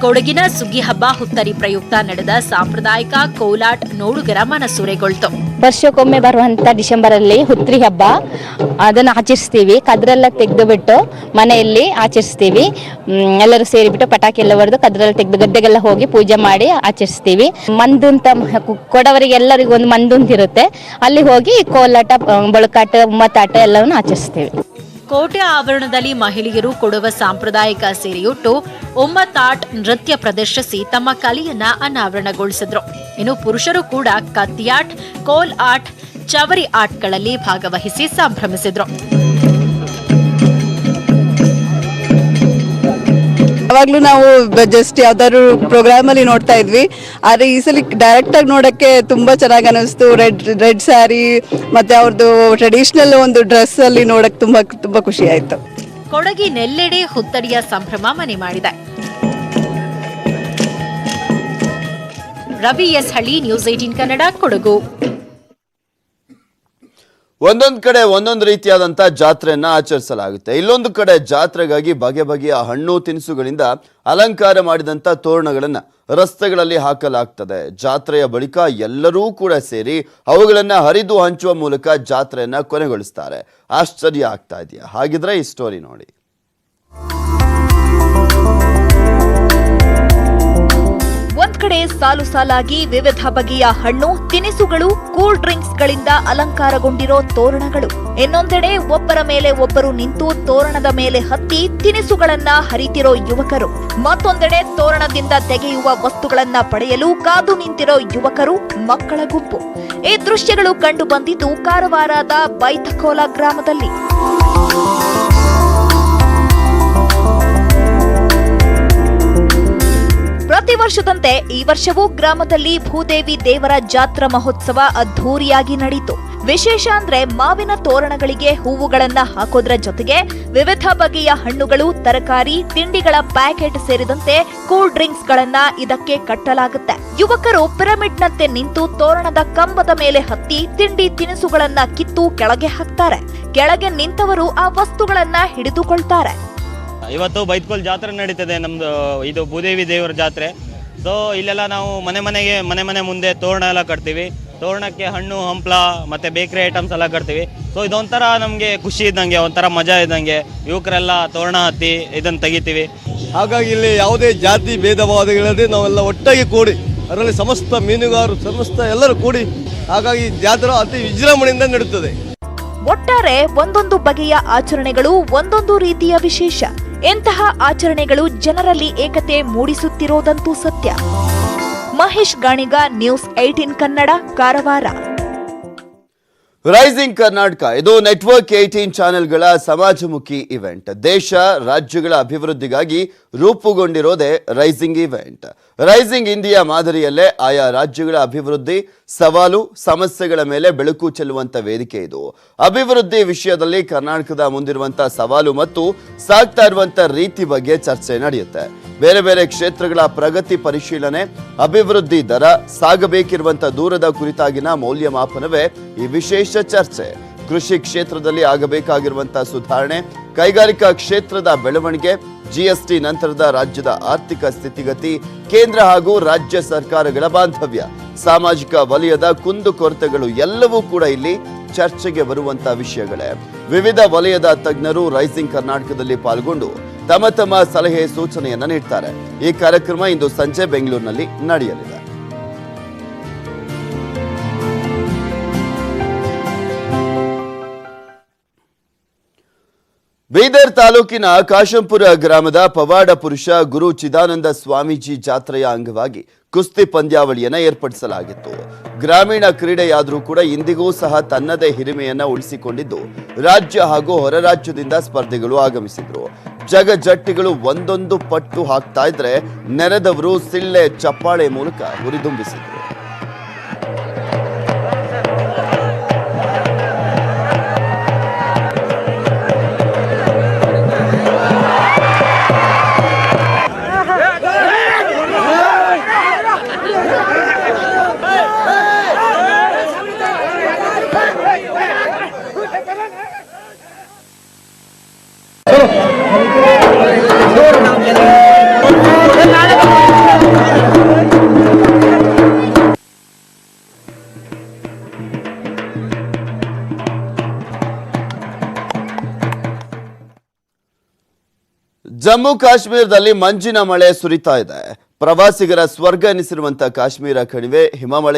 ಕೊಡಗಿನ ಸುಗ್ಗಿ ಹಬ್ಬ ಹುತ್ತರಿ ಪ್ರಯುಕ್ತ ನಡೆದ ಸಾಂಪ್ರದಾಯಿಕ ಕೋಲಾಟ ನೋಡುಗರ ಮನಸೂರೆಗೊಳ್ತು. ವರ್ಷಕ್ಕೊಮ್ಮೆ ಬರುವಂತ ಡಿಸೆಂಬರ್ ಅಲ್ಲಿ ಹುತ್ತರಿ ಹಬ್ಬ ಅದನ್ನು ಆಚರಿಸ್ತೀವಿ. ಕದ್ರೆಲ್ಲ ತೆಗೆದು ಬಿಟ್ಟು ಮನೆಯಲ್ಲಿ ಆಚರಿಸ್ತೀವಿ. ಎಲ್ಲರೂ ಸೇರಿಬಿಟ್ಟು ಪಟಾಕಿ ಎಲ್ಲ ಹೊಡೆದು ಕದ್ರೆಲ್ಲ ತೆಗೆದು ಗದ್ದೆಗೆಲ್ಲ ಹೋಗಿ ಪೂಜೆ ಮಾಡಿ ಆಚರಿಸ್ತೀವಿ. ಮಂದು ಅಂತ ಕೊಡವರಿಗೆ ಎಲ್ಲರಿಗೂ ಒಂದು ಮಂದು ಅಂತ ಇರುತ್ತೆ, ಅಲ್ಲಿ ಹೋಗಿ ಕೋಲಾಟ, ಬಳಕಾಟ, ಉಮ್ಮತ್ತಾಟ ಎಲ್ಲವನ್ನು ಆಚರಿಸ್ತೀವಿ. ಕೋಟೆ ಆವರಣದಲ್ಲಿ ಮಹಿಳೆಯರು ಕೊಡುವ ಸಾಂಪ್ರದಾಯಿಕ ಸೀರೆಯುಟ್ಟು ಉಮ್ಮತ್ತಾಟ್ ನೃತ್ಯ ಪ್ರದರ್ಶಿಸಿ ತಮ್ಮ ಕಲೆಯನ್ನ ಅನಾವರಣಗೊಳಿಸಿದ್ರು. ಇನ್ನು ಪುರುಷರು ಕೂಡ ಕತ್ತಿಯಾಟ್, ಕೋಲ್ ಆಟ್, ಚವರಿ ಆಟ್ಗಳಲ್ಲಿ ಭಾಗವಹಿಸಿ ಸಂಭ್ರಮಿಸಿದ್ರು. ಯಾವಾಗಲೂ ನಾವು ಜಸ್ಟ್ ಯಾವ್ದಾದ್ರು ಪ್ರೋಗ್ರಾಮ್ ಅಲ್ಲಿ ನೋಡ್ತಾ ಇದ್ವಿ, ಆದರೆ ಈ ಸಲ ಡೈರೆಕ್ಟ್ ಆಗಿ ನೋಡಕ್ಕೆ ತುಂಬಾ ಚೆನ್ನಾಗಿ ಅನಿಸ್ತು. ರೆಡ್ ಸ್ಯಾರಿ ಮತ್ತೆ ಅವ್ರದ್ದು ಟ್ರೆಡಿಷನಲ್ ಒಂದು ಡ್ರೆಸ್ ಅಲ್ಲಿ ನೋಡಕ್ ತುಂಬಾ ಖುಷಿ ಆಯ್ತು. ಕೊಡಗಿನೆಲ್ಲೆಡೆ ಹುತ್ತರಿಯ ಸಂಭ್ರಮ ಮನೆ ಮಾಡಿದೆ. ರವಿ ಎಸ್ ಹಳ್ಳಿ, ನ್ಯೂಸ್ 18 ಕನ್ನಡ, ಕೊಡಗು. ಒಂದೊಂದು ಕಡೆ ಒಂದೊಂದು ರೀತಿಯಾದಂಥ ಜಾತ್ರೆಯನ್ನ ಆಚರಿಸಲಾಗುತ್ತೆ. ಇಲ್ಲೊಂದು ಕಡೆ ಜಾತ್ರೆಗಾಗಿ ಬಗೆ ಬಗೆಯ ಹಣ್ಣು ತಿನಿಸುಗಳಿಂದ ಅಲಂಕಾರ ಮಾಡಿದಂಥ ತೋರಣಗಳನ್ನು ರಸ್ತೆಗಳಲ್ಲಿ ಹಾಕಲಾಗ್ತದೆ. ಜಾತ್ರೆಯ ಬಳಿಕ ಎಲ್ಲರೂ ಕೂಡ ಸೇರಿ ಅವುಗಳನ್ನು ಹರಿದು ಹಂಚುವ ಮೂಲಕ ಜಾತ್ರೆಯನ್ನ ಕೊನೆಗೊಳಿಸ್ತಾರೆ. ಆಶ್ಚರ್ಯ ಆಗ್ತಾ ಇದೆಯಾ? ಹಾಗಿದ್ರೆ ಈ ಸ್ಟೋರಿ ನೋಡಿ. ಒಂದ್ ಕಡೆ ಸಾಲು ಸಾಲಾಗಿ ವಿವಿಧ ಬಗೆಯ ಹಣ್ಣು ತಿನಿಸುಗಳು ಕೂಲ್ ಡ್ರಿಂಕ್ಸ್ಗಳಿಂದ ಅಲಂಕಾರಗೊಂಡಿರೋ ತೋರಣಗಳು, ಇನ್ನೊಂದೆಡೆ ಒಬ್ಬರ ಮೇಲೆ ಒಬ್ಬರು ನಿಂತು ತೋರಣದ ಮೇಲೆ ಹತ್ತಿ ತಿನಿಸುಗಳನ್ನ ಹರಿತಿರೋ ಯುವಕರು, ಮತ್ತೊಂದೆಡೆ ತೋರಣದಿಂದ ತೆಗೆಯುವ ವಸ್ತುಗಳನ್ನ ಪಡೆಯಲು ಕಾದು ನಿಂತಿರೋ ಯುವಕರು, ಮಕ್ಕಳ ಗುಂಪು. ಈ ದೃಶ್ಯಗಳು ಕಂಡು ಬಂದಿದ್ದು ಕಾರವಾರದ ಬೈತಖೋಲ ಗ್ರಾಮದಲ್ಲಿ. ಪ್ರತಿ ವರ್ಷದಂತೆ ಈ ವರ್ಷವೂ ಗ್ರಾಮದಲ್ಲಿ ಭೂದೇವಿ ದೇವರ ಜಾತ್ರಾ ಮಹೋತ್ಸವ ಅದ್ಧೂರಿಯಾಗಿ ನಡೆಯಿತು. ವಿಶೇಷ ಅಂದ್ರೆ ಮಾವಿನ ತೋರಣಗಳಿಗೆ ಹೂವುಗಳನ್ನ ಹಾಕೋದ್ರ ಜೊತೆಗೆ ವಿವಿಧ ಬಗೆಯ ಹಣ್ಣುಗಳು, ತರಕಾರಿ, ತಿಂಡಿಗಳ ಪ್ಯಾಕೆಟ್ ಸೇರಿದಂತೆ ಕೂಲ್ ಡ್ರಿಂಕ್ಸ್ ಗಳನ್ನ ಇದಕ್ಕೆ ಕಟ್ಟಲಾಗುತ್ತೆ. ಯುವಕರು ಪಿರಮಿಡ್ನಂತೆ ನಿಂತು ತೋರಣದ ಕಂಬದ ಮೇಲೆ ಹತ್ತಿ ತಿಂಡಿ ತಿನಿಸುಗಳನ್ನ ಕಿತ್ತು ಕೆಳಗೆ ಹಾಕ್ತಾರೆ. ಕೆಳಗೆ ನಿಂತವರು ಆ ವಸ್ತುಗಳನ್ನ ಹಿಡಿದುಕೊಳ್ತಾರೆ. ಇವತ್ತು ಬೈತ್ಕೋಲ್ ಜಾತ್ರೆ ನಡೀತದೆ. ನಮ್ಮದು ಇದು ಭೂದೇವಿ ದೇವರ ಜಾತ್ರೆ. ಸೊ ಇಲ್ಲೆಲ್ಲ ನಾವು ಮನೆ ಮುಂದೆ ತೋರಣ ಎಲ್ಲ ಕಟ್ತೀವಿ. ತೋರಣಕ್ಕೆ ಹಣ್ಣು ಹಂಪ್ಲ ಮತ್ತು ಬೇಕ್ರಿ ಐಟಮ್ಸ್ ಎಲ್ಲ ಕಟ್ತೀವಿ. ಸೊ ಇದೊಂಥರ ನಮಗೆ ಖುಷಿ ಇದ್ದಂಗೆ, ಒಂಥರ ಮಜಾ ಇದ್ದಂಗೆ. ಯುವಕರೆಲ್ಲ ತೋರಣ ಹತ್ತಿ ಇದನ್ನು ತೆಗಿತೀವಿ. ಹಾಗಾಗಿ ಇಲ್ಲಿ ಯಾವುದೇ ಜಾತಿ ಭೇದ ಭಾವಗಳಿಲ್ಲದೆ ನಾವೆಲ್ಲ ಒಟ್ಟಾಗಿ ಕೂಡಿ, ಅದರಲ್ಲಿ ಸಮಸ್ತ ಮೀನುಗಾರರು ಸಮಸ್ತ ಎಲ್ಲರೂ ಕೂಡಿ, ಹಾಗಾಗಿ ಜಾತ್ರೆ ಅತಿ ವಿಜೃಂಭಣೆಯಿಂದ ನಡೆಯುತ್ತದೆ. ಒಟ್ಟಾರೆ ಒಂದೊಂದು ಬಗೆಯ ಆಚರಣೆಗಳು ಒಂದೊಂದು ರೀತಿಯ ವಿಶೇಷ. ಇಂತಹ ಆಚರಣೆಗಳು ಜನರಲ್ಲಿ ಏಕತೆ ಮೂಡಿಸುತ್ತಿರೋದಂತೂ ಸತ್ಯ. ಮಹೇಶ್ ಗಾಣಿಗ, ನ್ಯೂಸ್ 18 ಕನ್ನಡ, ಕಾರವಾರ. ರೈಸಿಂಗ್ ಕರ್ನಾಟಕ ಇದು ನೆಟ್ವರ್ಕ್ 18 ಚಾನೆಲ್ಗಳ ಸಮಾಜಮುಖಿ ಇವೆಂಟ್. ದೇಶ ರಾಜ್ಯಗಳ ಅಭಿವೃದ್ಧಿಗಾಗಿ ರೂಪುಗೊಂಡಿರೋದೇ ರೈಸಿಂಗ್ ಇವೆಂಟ್. ರೈಸಿಂಗ್ ಇಂಡಿಯಾ ಮಾದರಿಯಲ್ಲೇ ಆಯಾ ರಾಜ್ಯಗಳ ಅಭಿವೃದ್ಧಿ, ಸವಾಲು, ಸಮಸ್ಯೆಗಳ ಮೇಲೆ ಬೆಳಕು ಚೆಲ್ಲುವಂತ ವೇದಿಕೆ ಇದು. ಅಭಿವೃದ್ಧಿ ವಿಷಯದಲ್ಲಿ ಕರ್ನಾಟಕದ ಮುಂದಿರುವಂತಹ ಸವಾಲು ಮತ್ತು ಸಾಗ್ತಾ ಇರುವಂತ ರೀತಿ ಬಗ್ಗೆ ಚರ್ಚೆ ನಡೆಯುತ್ತೆ. ಬೇರೆ ಬೇರೆ ಕ್ಷೇತ್ರಗಳ ಪ್ರಗತಿ ಪರಿಶೀಲನೆ, ಅಭಿವೃದ್ಧಿ ದರ, ಸಾಗಬೇಕಿರುವಂತ ದೂರದ ಕುರಿತಾಗಿನ ಮೌಲ್ಯಮಾಪನವೇ ಈ ವಿಶೇಷ ಚರ್ಚೆ. ಕೃಷಿ ಕ್ಷೇತ್ರದಲ್ಲಿ ಆಗಬೇಕಾಗಿರುವಂತಹ ಸುಧಾರಣೆ, ಕೈಗಾರಿಕಾ ಕ್ಷೇತ್ರದ ಬೆಳವಣಿಗೆ, ಜಿಎಸ್ಟಿ ನಂತರದ ರಾಜ್ಯದ ಆರ್ಥಿಕ ಸ್ಥಿತಿಗತಿ, ಕೇಂದ್ರ ಹಾಗೂ ರಾಜ್ಯ ಸರ್ಕಾರಗಳ ಬಾಂಧವ್ಯ, ಸಾಮಾಜಿಕ ವಲಯದ ಕುಂದುಕೊರತೆಗಳು ಎಲ್ಲವೂ ಕೂಡ ಇಲ್ಲಿ ಚರ್ಚೆಗೆ ಬರುವಂತಹ ವಿಷಯಗಳೇ. ವಿವಿಧ ವಲಯದ ತಜ್ಞರು ರೈಸಿಂಗ್ ಕರ್ನಾಟಕದಲ್ಲಿ ಪಾಲ್ಗೊಂಡು ತಮ್ಮ ತಮ್ಮ ಸಲಹೆ ಸೂಚನೆಯನ್ನ ನೀಡ್ತಾರೆ. ಈ ಕಾರ್ಯಕ್ರಮ ಇಂದು ಸಂಜೆ ಬೆಂಗಳೂರಿನಲ್ಲಿ ನಡೆಯಲಿದೆ. ಬೀದರ್ ತಾಲೂಕಿನ ಕಾಶಂಪುರ ಗ್ರಾಮದ ಪವಾಡ ಪುರುಷ ಗುರು ಚಿದಾನಂದ ಸ್ವಾಮೀಜಿ ಜಾತ್ರೆಯ ಅಂಗವಾಗಿ ಕುಸ್ತಿ ಪಂದ್ಯಾವಳಿಯನ್ನ ಏರ್ಪಡಿಸಲಾಗಿತ್ತು. ಗ್ರಾಮೀಣ ಕ್ರೀಡೆಯಾದರೂ ಕೂಡ ಇಂದಿಗೂ ಸಹ ತನ್ನದೇ ಹಿರಿಮೆಯನ್ನ ಉಳಿಸಿಕೊಂಡಿದ್ದು ರಾಜ್ಯ ಹಾಗೂ ಹೊರ ರಾಜ್ಯದಿಂದ ಸ್ಪರ್ಧಿಗಳು ಆಗಮಿಸಿದ್ರು. ಜಗಜಟ್ಟಿಗಳು ಒಂದೊಂದು ಪಟ್ಟು ಹಾಕ್ತಾ ಇದ್ರೆ ನೆರೆದವರು ಸಿಳ್ಳೆ ಚಪ್ಪಾಳೆ ಮೂಲಕ ಹುರಿದುಂಬಿಸಿದ್ರು. ಜಮ್ಮು ಕಾಶ್ಮೀರದಲ್ಲಿ ಮಂಜಿನ ಮಳೆ ಸುರಿತಾ ಇದೆ. ಪ್ರವಾಸಿಗರ ಸ್ವರ್ಗ ಎನಿಸಿರುವಂತಹ ಕಾಶ್ಮೀರ ಕಣಿವೆ ಹಿಮಮಳೆ